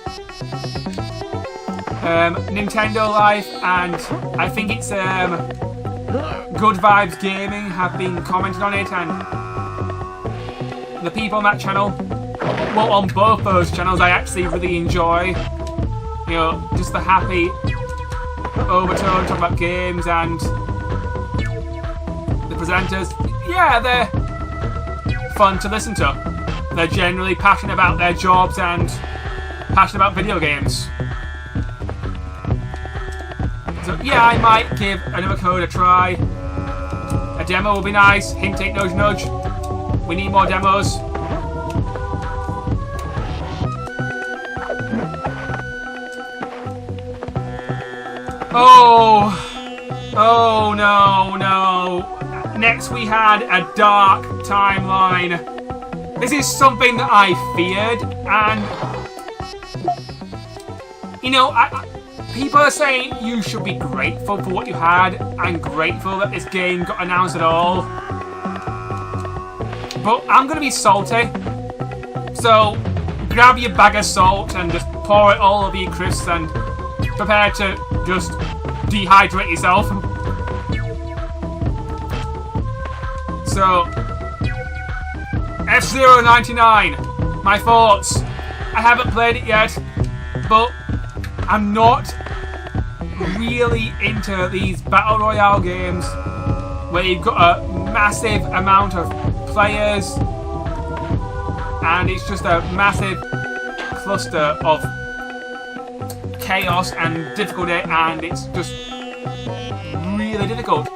A: Nintendo Life and I think it's Good Vibes Gaming have been commented on it, and the people on that channel, well, on both those channels, I actually really enjoy. You know, just the happy overtone, talking about games, and the presenters. Yeah, they're fun to listen to. They're generally passionate about their jobs and passionate about video games. So yeah, I might give another code a try. A demo will be nice. Hint, hint, nudge, nudge. We need more demos. Oh no, no. Next we had a dark timeline. This is something that I feared, and you know, people are saying you should be grateful for what you had and grateful that this game got announced at all. But I'm gonna be salty. So grab your bag of salt and just pour it all over your crisps and prepare to just dehydrate yourself. So F-Zero 99, my thoughts. I haven't played it yet, but I'm not really into these Battle Royale games where you've got a massive amount of players and it's just a massive cluster of chaos and difficulty, and it's just really difficult.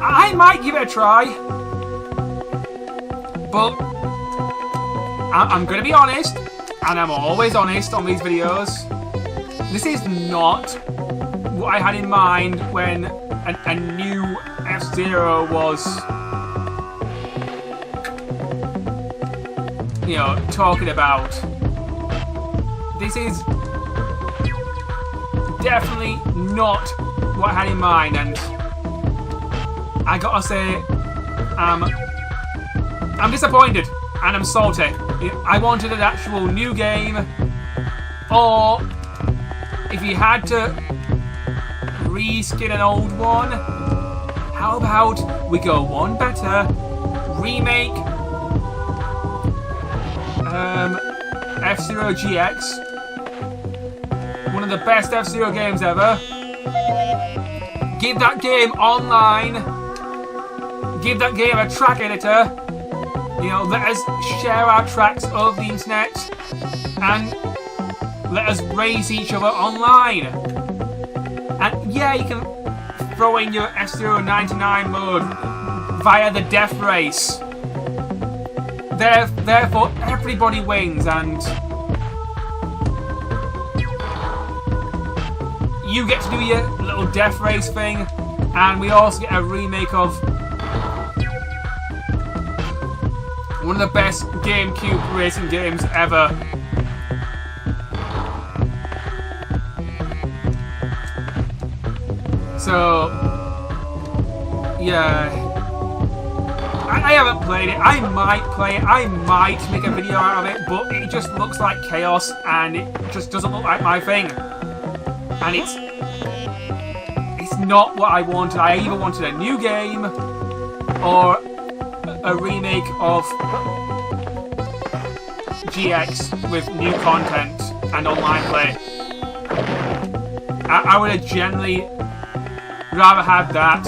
A: I might give it a try, but I'm going to be honest, and I'm always honest on these videos. This is not what I had in mind when a new F-Zero was, you know, talking about. This is definitely not what I had in mind, and I gotta say, I'm disappointed and I'm salty. I wanted an actual new game, or if you had to reskin an old one, how about we go one better, remake F-Zero GX, one of the best F-Zero games ever. Give that game online. Give that game a track editor. You know, let us share our tracks over the internet and let us race each other online. And yeah, you can throw in your F-Zero 99 mode via the death race. Therefore, everybody wins, and you get to do your little death race thing, and we also get a remake of one of the best GameCube racing games ever. So, yeah, I haven't played it. I might play it. I might make a video out of it, but it just looks like chaos, and it just doesn't look like my thing. And it's not what I wanted. I either wanted a new game or a remake of GX with new content and online play. I would have generally rather had that.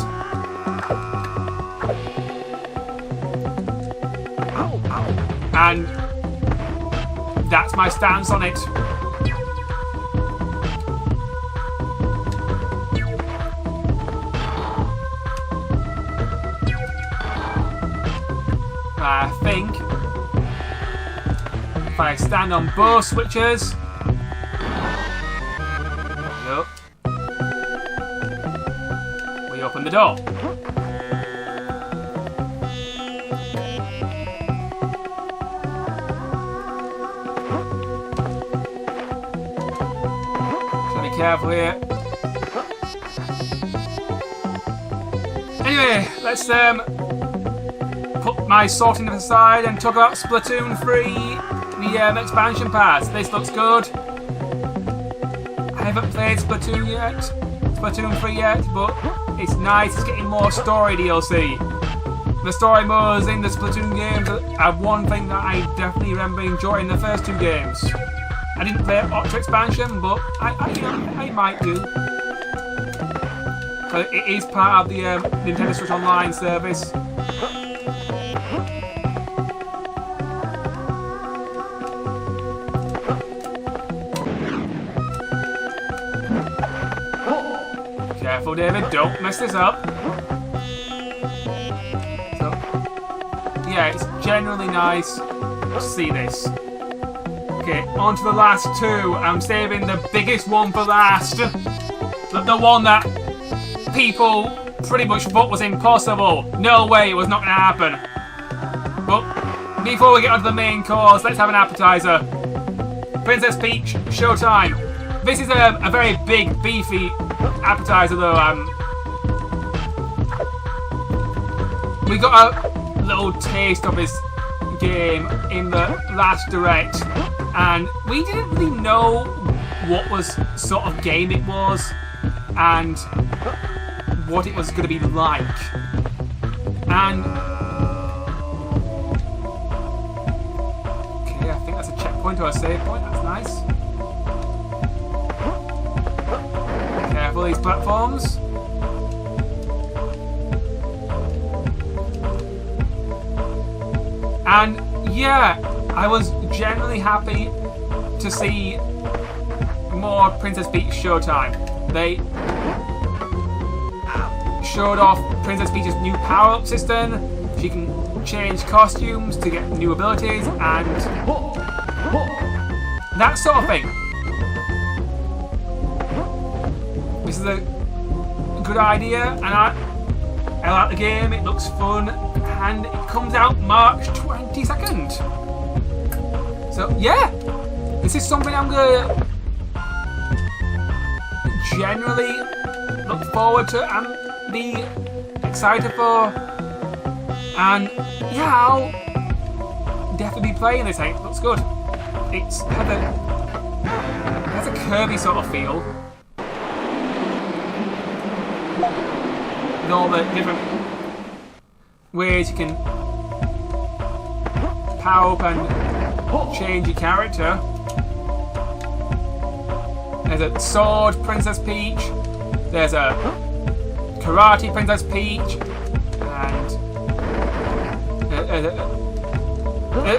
A: And that's my stance on it. I think if I stand on both switches, nope, we open the door. Careful here. Anyway, let's put my sorting aside and talk about Splatoon 3, the expansion pass. This looks good. I haven't played Splatoon 3 yet, but it's nice. It's getting more story DLC. The story modes in the Splatoon games are one thing that I definitely remember enjoying the first 2 games. I didn't play Octa expansion, but I might do. It is part of the Nintendo Switch Online service. Careful, David, don't mess this up. So, yeah, it's generally nice to see this. Okay, on to the last 2. I'm saving the biggest one for last. The one that people pretty much thought was impossible. No way, it was not going to happen. But before we get onto the main course, let's have an appetizer. Princess Peach, showtime. This is a very big, beefy appetizer though. We got a little taste of this game in the last direct, and we didn't really know what sort of game it was and what it was going to be like. And okay, I think that's a checkpoint or a save point. That's nice. Careful these platforms. And yeah, I was generally happy to see more Princess Peach showtime. They showed off Princess Peach's new power-up system. She can change costumes to get new abilities and that sort of thing. This is a good idea, and I like the game. It looks fun, and it comes out March 22nd. So yeah, this is something I'm gonna generally look forward to and be excited for. And yeah, I'll definitely be playing this. It looks good. It has a Kirby sort of feel. With all the different ways you can power up and change your character. There's a sword Princess Peach, there's a karate Princess Peach, and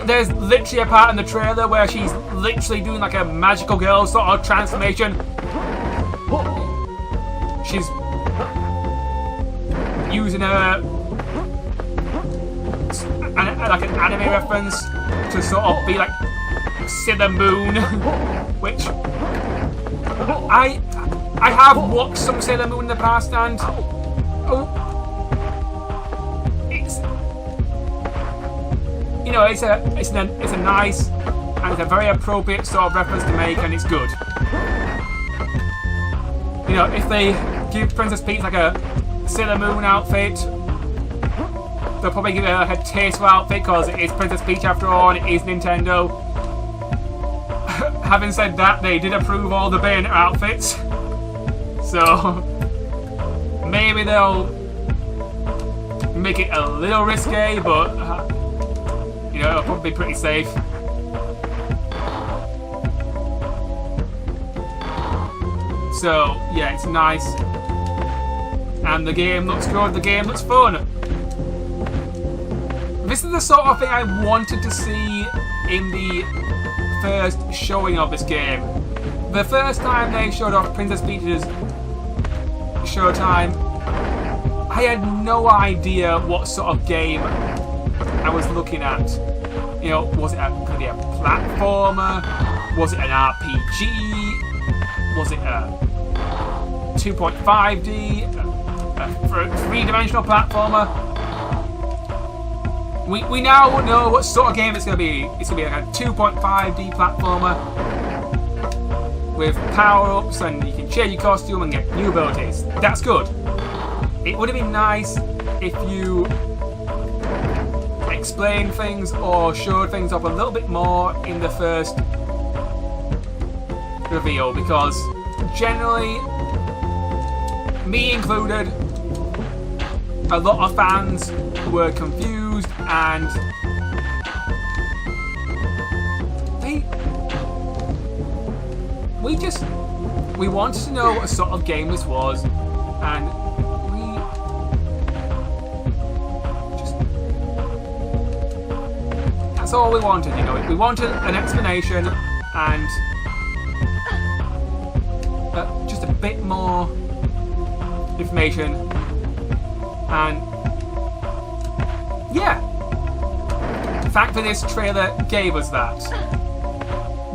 A: there's literally a part in the trailer where she's literally doing like a magical girl sort of transformation. She's using like an anime reference to sort of be like Sailor Moon, which I have watched some Sailor Moon in the past, and it's, you know, it's a nice and it's a very appropriate sort of reference to make, and it's good. You know, if they give Princess Peach like a Sailor Moon outfit, they'll probably give her like a tasteful outfit because it is Princess Peach after all, and it is Nintendo. Having said that, they did approve all the Bayonetta outfits, so maybe they'll make it a little risque, but you know, it'll probably be pretty safe. So yeah, it's nice. And the game looks good, the game looks fun. This is the sort of thing I wanted to see in the first showing of this game. The first time they showed off Princess Peach's showtime, I had no idea what sort of game I was looking at. You know, was it going to be a platformer? Was it an RPG? Was it a 2.5D? For a three-dimensional platformer? We now know what sort of game it's going to be. It's going to be like a 2.5D platformer with power-ups, and you can change your costume and get new abilities. That's good. It would have been nice if you explain things or showed things up a little bit more in the first reveal, because generally, me included, a lot of fans were confused and we wanted to know what sort of game this was, and that's all we wanted, you know. We wanted an explanation and just a bit more information, and yeah, thankfully this trailer gave us that.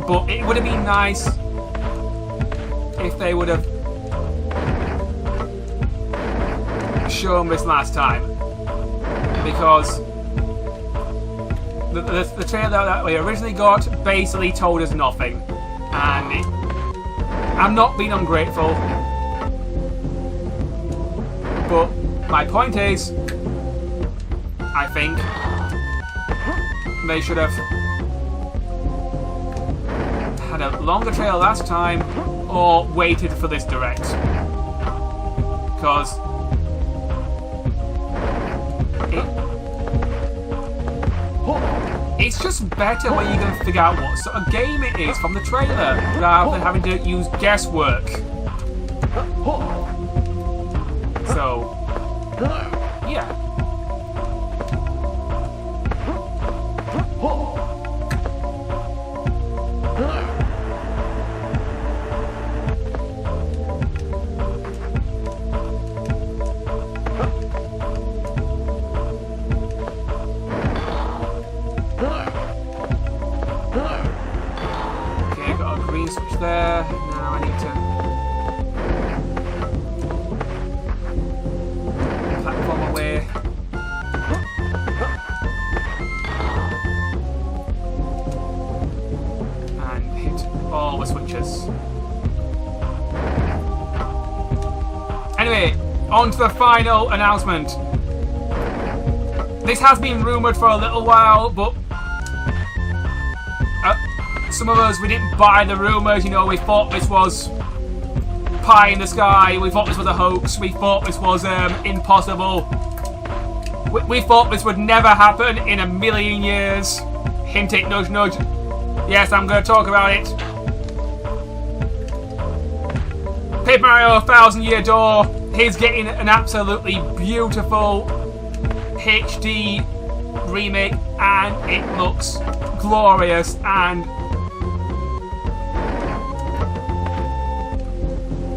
A: But it would have been nice if they would have shown this last time, because the trailer that we originally got basically told us nothing, and I'm not being ungrateful, but my point is, I think they should have had a longer trailer last time, or waited for this direct, because it's just better when you can figure out what sort of game it is from the trailer, rather than having to use guesswork. So, yeah. Switch there. Now I need to platform away. And hit all the switches. Anyway, on to the final announcement. This has been rumoured for a little while, but some of us, we didn't buy the rumours, you know. We thought this was pie in the sky, we thought this was a hoax, we thought this was impossible. We thought this would never happen in a million years. Hint it, nudge nudge. Yes, I'm going to talk about it. Paper Mario 1000 Year Door, he's getting an absolutely beautiful HD remake, and it looks glorious, and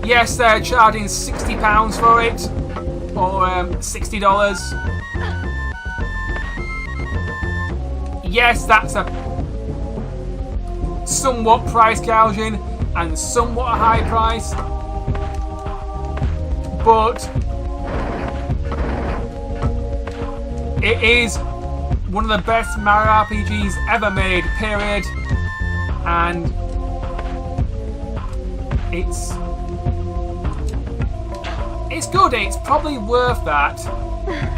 A: yes, they're charging £60 for it, or $60. Yes, that's a somewhat price gouging and somewhat a high price, but it is one of the best Mario RPGs ever made, period, and it's good. It's probably worth that,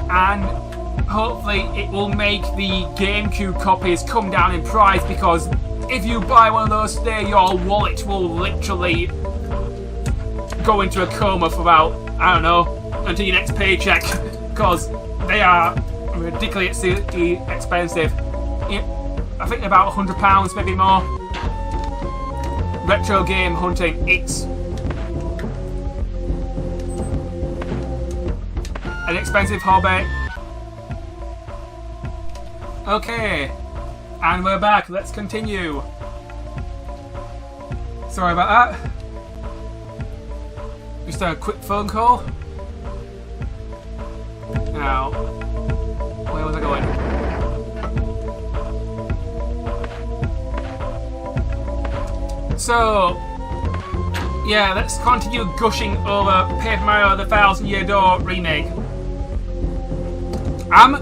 A: and hopefully it will make the GameCube copies come down in price, because if you buy one of those today, your wallet will literally go into a coma for about, I don't know, until your next paycheck, because they are ridiculously expensive. I think about £100, maybe more. Retro game hunting, it's an expensive hobby. Okay, and we're back. Let's continue. Sorry about that. Just a quick phone call. Now, where was I going? So, yeah, let's continue gushing over Paper Mario the 1000 Year Door remake. I'm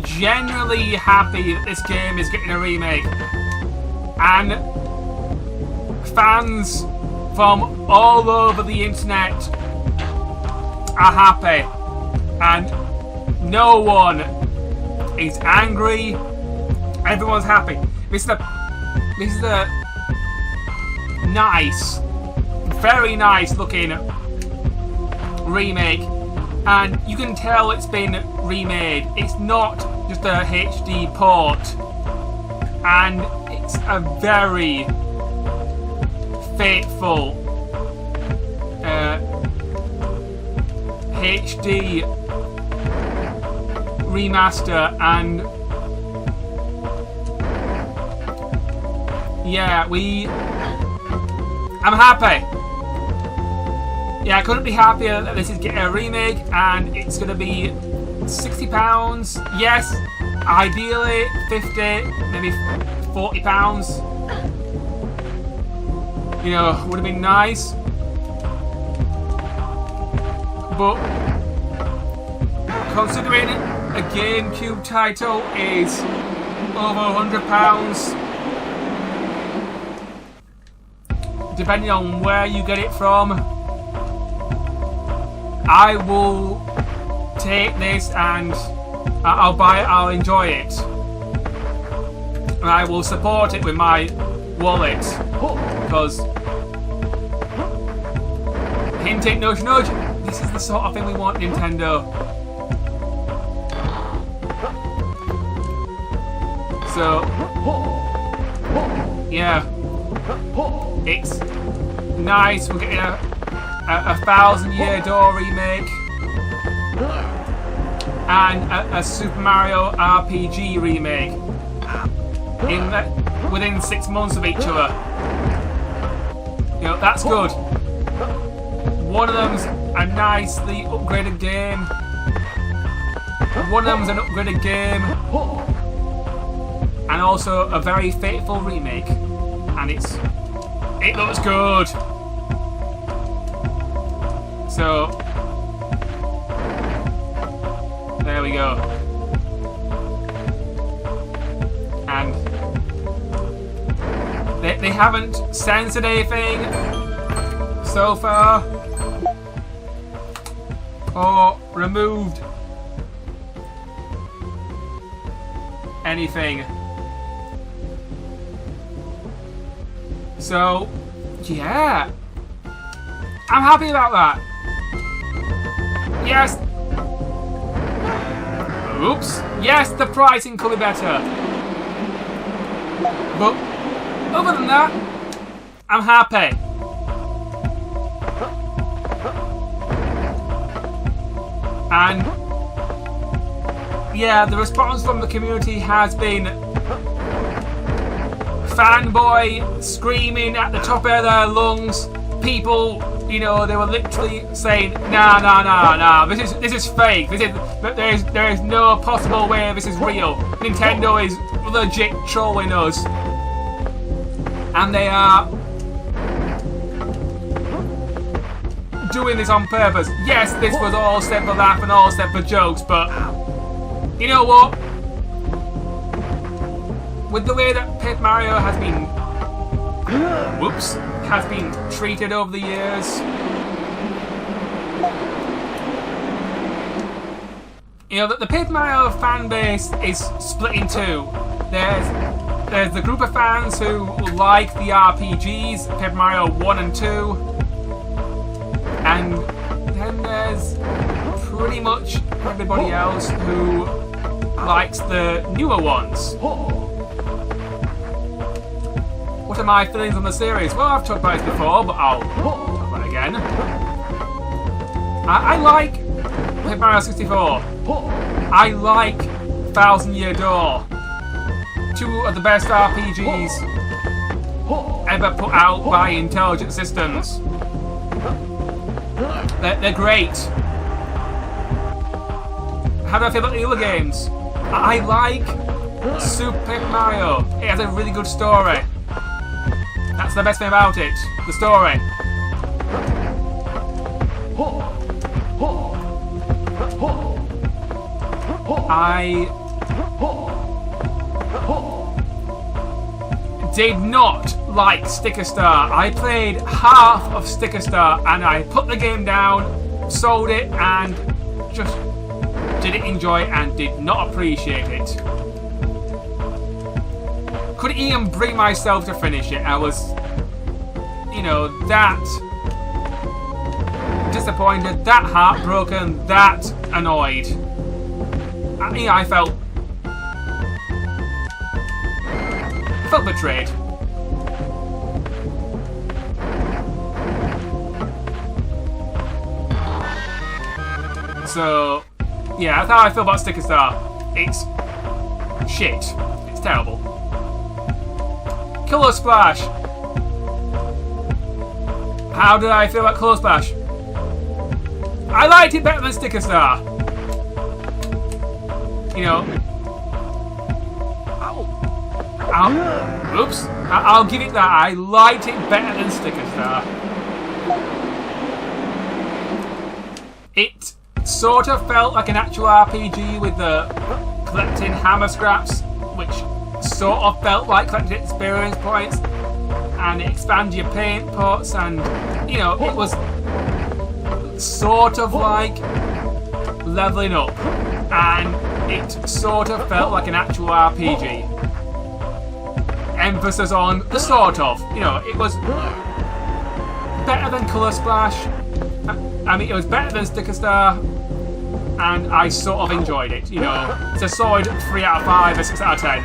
A: genuinely happy that this game is getting a remake, and fans from all over the internet are happy, and No one is angry. Everyone's happy. This is a nice, very nice looking remake, and you can tell it's been remade. It's not just a HD port, and it's a very faithful HD remaster, and yeah, I'm happy. Yeah, I couldn't be happier that this is getting a remake, and it's going to be £60. Yes, ideally 50, maybe £40. You know, would have been nice. But considering a GameCube title is over £100, depending on where you get it from, I will take this and I'll buy it, I'll enjoy it. And I will support it with my wallet. Because, hint, hint, nudge, nudge, this is the sort of thing we want, Nintendo. So, yeah, it's nice. We're getting a 1,000-Year Door remake and a Super Mario RPG remake within 6 months of each other. You know, that's good. One of them's a nicely upgraded game. One of them's an upgraded game. And also a very faithful remake. And it looks good. So, there we go. And they haven't censored anything so far, or removed anything. So, yeah, I'm happy about that. Yes. Oops. Yes, the pricing could be better. But other than that, I'm happy. And yeah, the response from the community has been fanboy screaming at the top of their lungs. People, you know, they were literally saying, nah, this is fake. There is no possible way this is real. Nintendo is legit trolling us. And they are doing this on purpose. Yes, this was all said for laugh and all said for jokes, but you know what? With the way that Paper Mario has been treated over the years, you know, that the Paper Mario fan base is split in two. There's the group of fans who like the RPGs, Paper Mario 1 and 2, and then there's pretty much everybody else who likes the newer ones. What are my feelings on the series? Well, I've talked about it before, but I'll talk about it again. I like Paper Mario 64. I like 1,000-Year Door. Two of the best RPGs ever put out by Intelligent Systems. They're great. How do I feel about the other games? I like Super Paper Mario. It has a really good story. That's the best thing about it. The story. I did not like Sticker Star. I played half of Sticker Star and I put the game down, sold it, and just didn't enjoy and did not appreciate it. Couldn't even bring myself to finish it. I was, you know, that disappointed, that heartbroken, that annoyed. I felt betrayed. So, yeah, that's how I feel about Sticker Star. It's shit. It's terrible. Color Splash. How did I feel about Color Splash? I liked it better than Sticker Star. You know. Oops. I'll give it that. I liked it better than Sticker Star. It sort of felt like an actual RPG with the collecting hammer scraps, which sort of felt like collecting experience points, and it expanded your paint pots, and you know, it was sort of like leveling up, and it sort of felt like an actual RPG. Emphasis on the sort of, you know, it was better than Color Splash. I mean, it was better than Sticker Star, and I sort of enjoyed it. You know, it's a solid 3 out of 5 or 6 out of 10.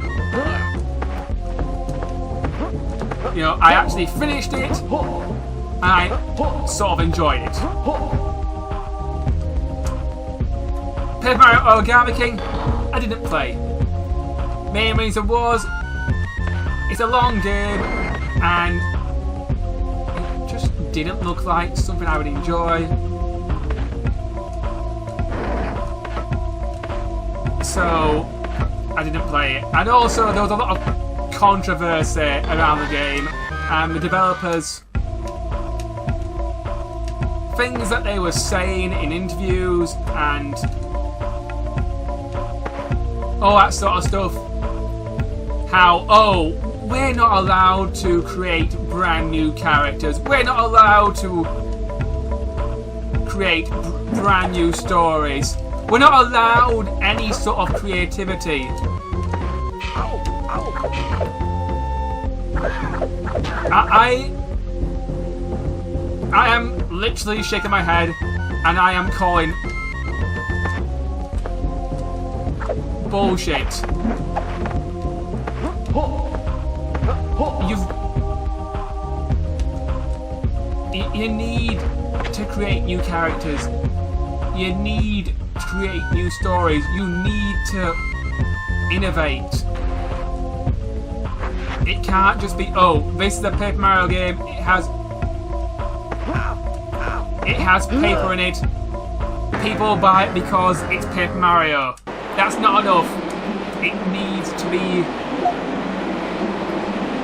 A: You know, I actually finished it, and I sort of enjoyed it. Paper Mario Origami King, I didn't play. Main reason was, it's a long game, and it just didn't look like something I would enjoy. So I didn't play it. And also there was a lot of controversy around the game, and the developers, things that they were saying in interviews and all that sort of stuff. How, oh, we're not allowed to create brand new characters. We're not allowed to create brand new stories. We're not allowed any sort of creativity. I am literally shaking my head, and I am calling bullshit. You need to create new characters. You need to create new stories. You need to innovate. It can't just be, oh, this is a Paper Mario game. It has paper in it. People buy it because it's Paper Mario. That's not enough. It needs to be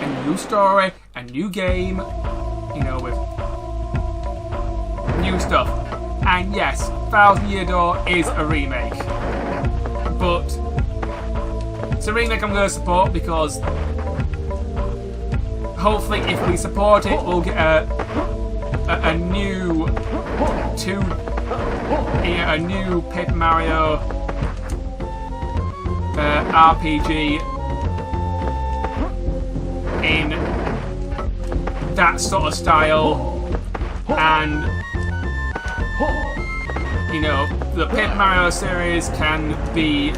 A: a new story, a new game, you know, with new stuff. And yes, Thousand Year Door is a remake, but it's a remake I'm going to support because hopefully if we support it, we'll get a new a new Paper Mario RPG in that sort of style, and you know, the Paper Mario series can be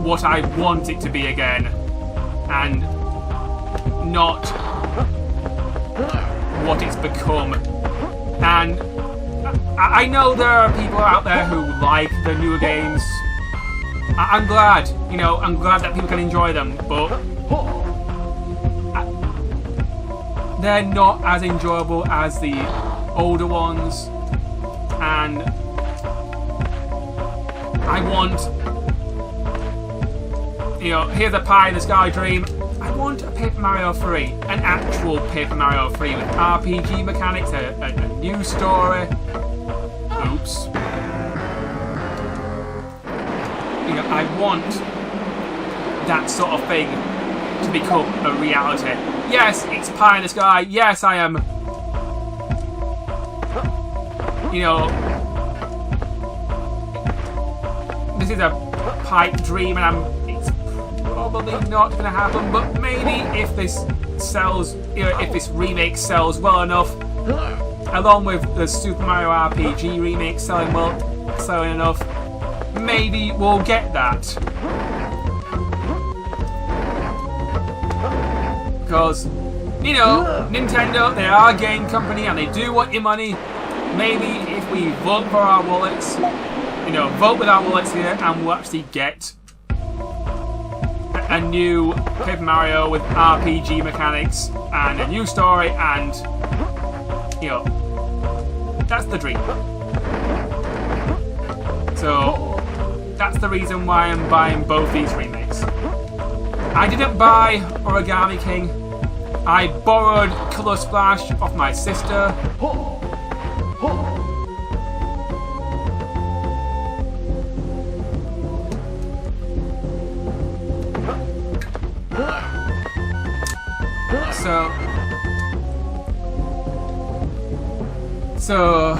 A: what I want it to be again, and not what it's become. And I know there are people out there who like the newer games. I'm glad, you know, I'm glad that people can enjoy them, but they're not as enjoyable as the older ones, and I want, you know, here's a pie in the sky dream. I want a Paper Mario 3, an actual Paper Mario 3 with RPG mechanics, a new story. Oops. You know, I want that sort of thing to become a reality. Yes, it's pie in the sky. Yes, I am, you know, this this is a pipe dream, and it's probably not going to happen. But maybe if this sells, if this remake sells well enough, along with the Super Mario RPG remake selling enough, maybe we'll get that. Because, Nintendo, they are a game company and they do want your money. Maybe if we vote for our wallets, vote with our wallets here, and we'll actually get a new Paper Mario with RPG mechanics and a new story, and that's the dream. So that's the reason why I'm buying both these remakes. I didn't buy Origami King. I borrowed Color Splash off my sister. So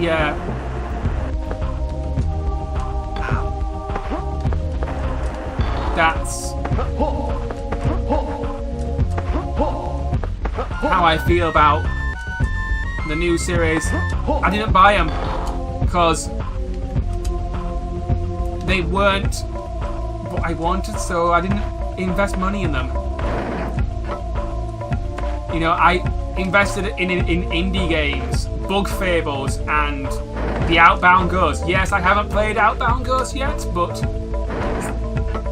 A: yeah. That's how I feel about the new series. I didn't buy them because they weren't what I wanted, so I didn't invest money in them. I invested in indie games, Bug Fables, and the Outbound Ghost. Yes, I haven't played Outbound Ghost yet, but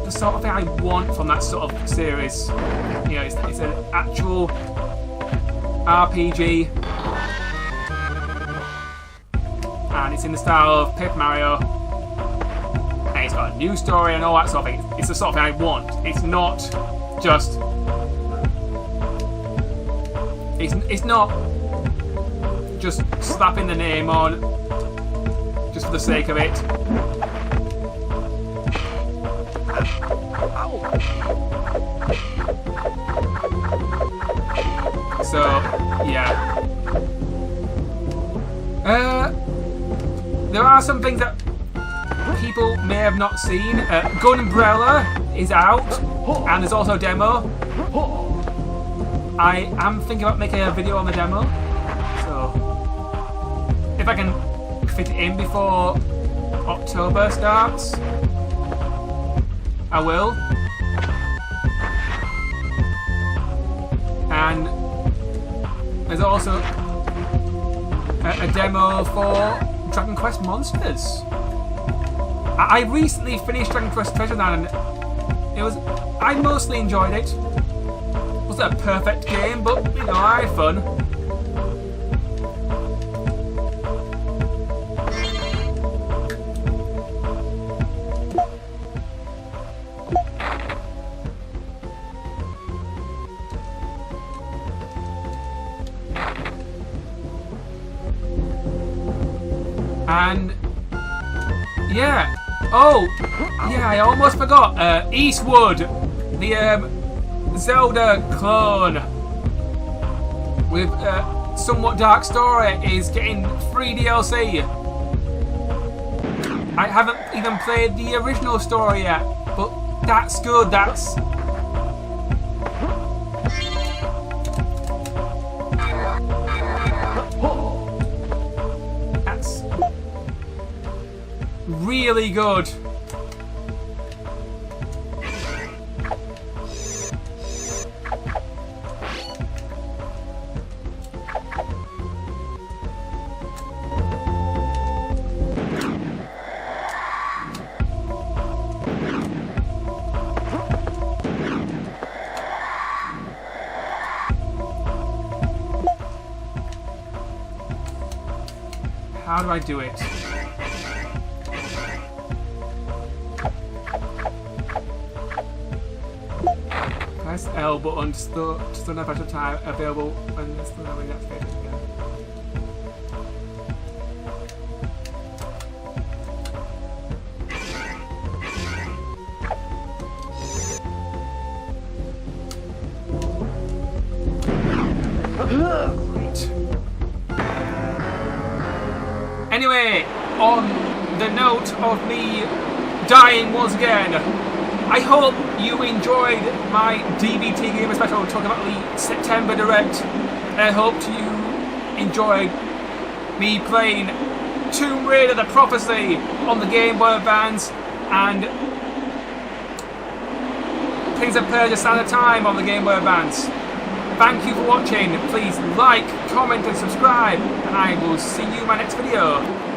A: the sort of thing I want from that sort of series. It's an actual RPG, and it's in the style of Paper Mario, and it's got a new story and all that sort of thing. It's the sort of thing I want. It's not just. It's not just slapping the name on just for the sake of it. So, yeah. There are some things that people may have not seen. Gunbrella is out, and there's also a demo. I am thinking about making a video on the demo, so if I can fit it in before October starts, I will. And there's also a demo for Dragon Quest Monsters. I recently finished Dragon Quest Treasure Land, and I mostly enjoyed it. It wasn't a perfect game, but I had fun. And yeah, I almost forgot. Eastwood, the Zelda clone with a somewhat dark story, is getting free DLC. I haven't even played the original story yet, but that's good. That's really good. How do I do it? Press L button to still have better time available when it's still reactivated again. Great. Anyway, on the note of me dying once again. I hope you enjoyed my DBTGamer special talking about the September Direct. I hope you enjoyed me playing Tomb Raider The Prophecy on the Game Boy Advance and Prince of Persia Sands of Time on the Game Boy Advance. Thank you for watching. Please like, comment and subscribe, and I will see you in my next video.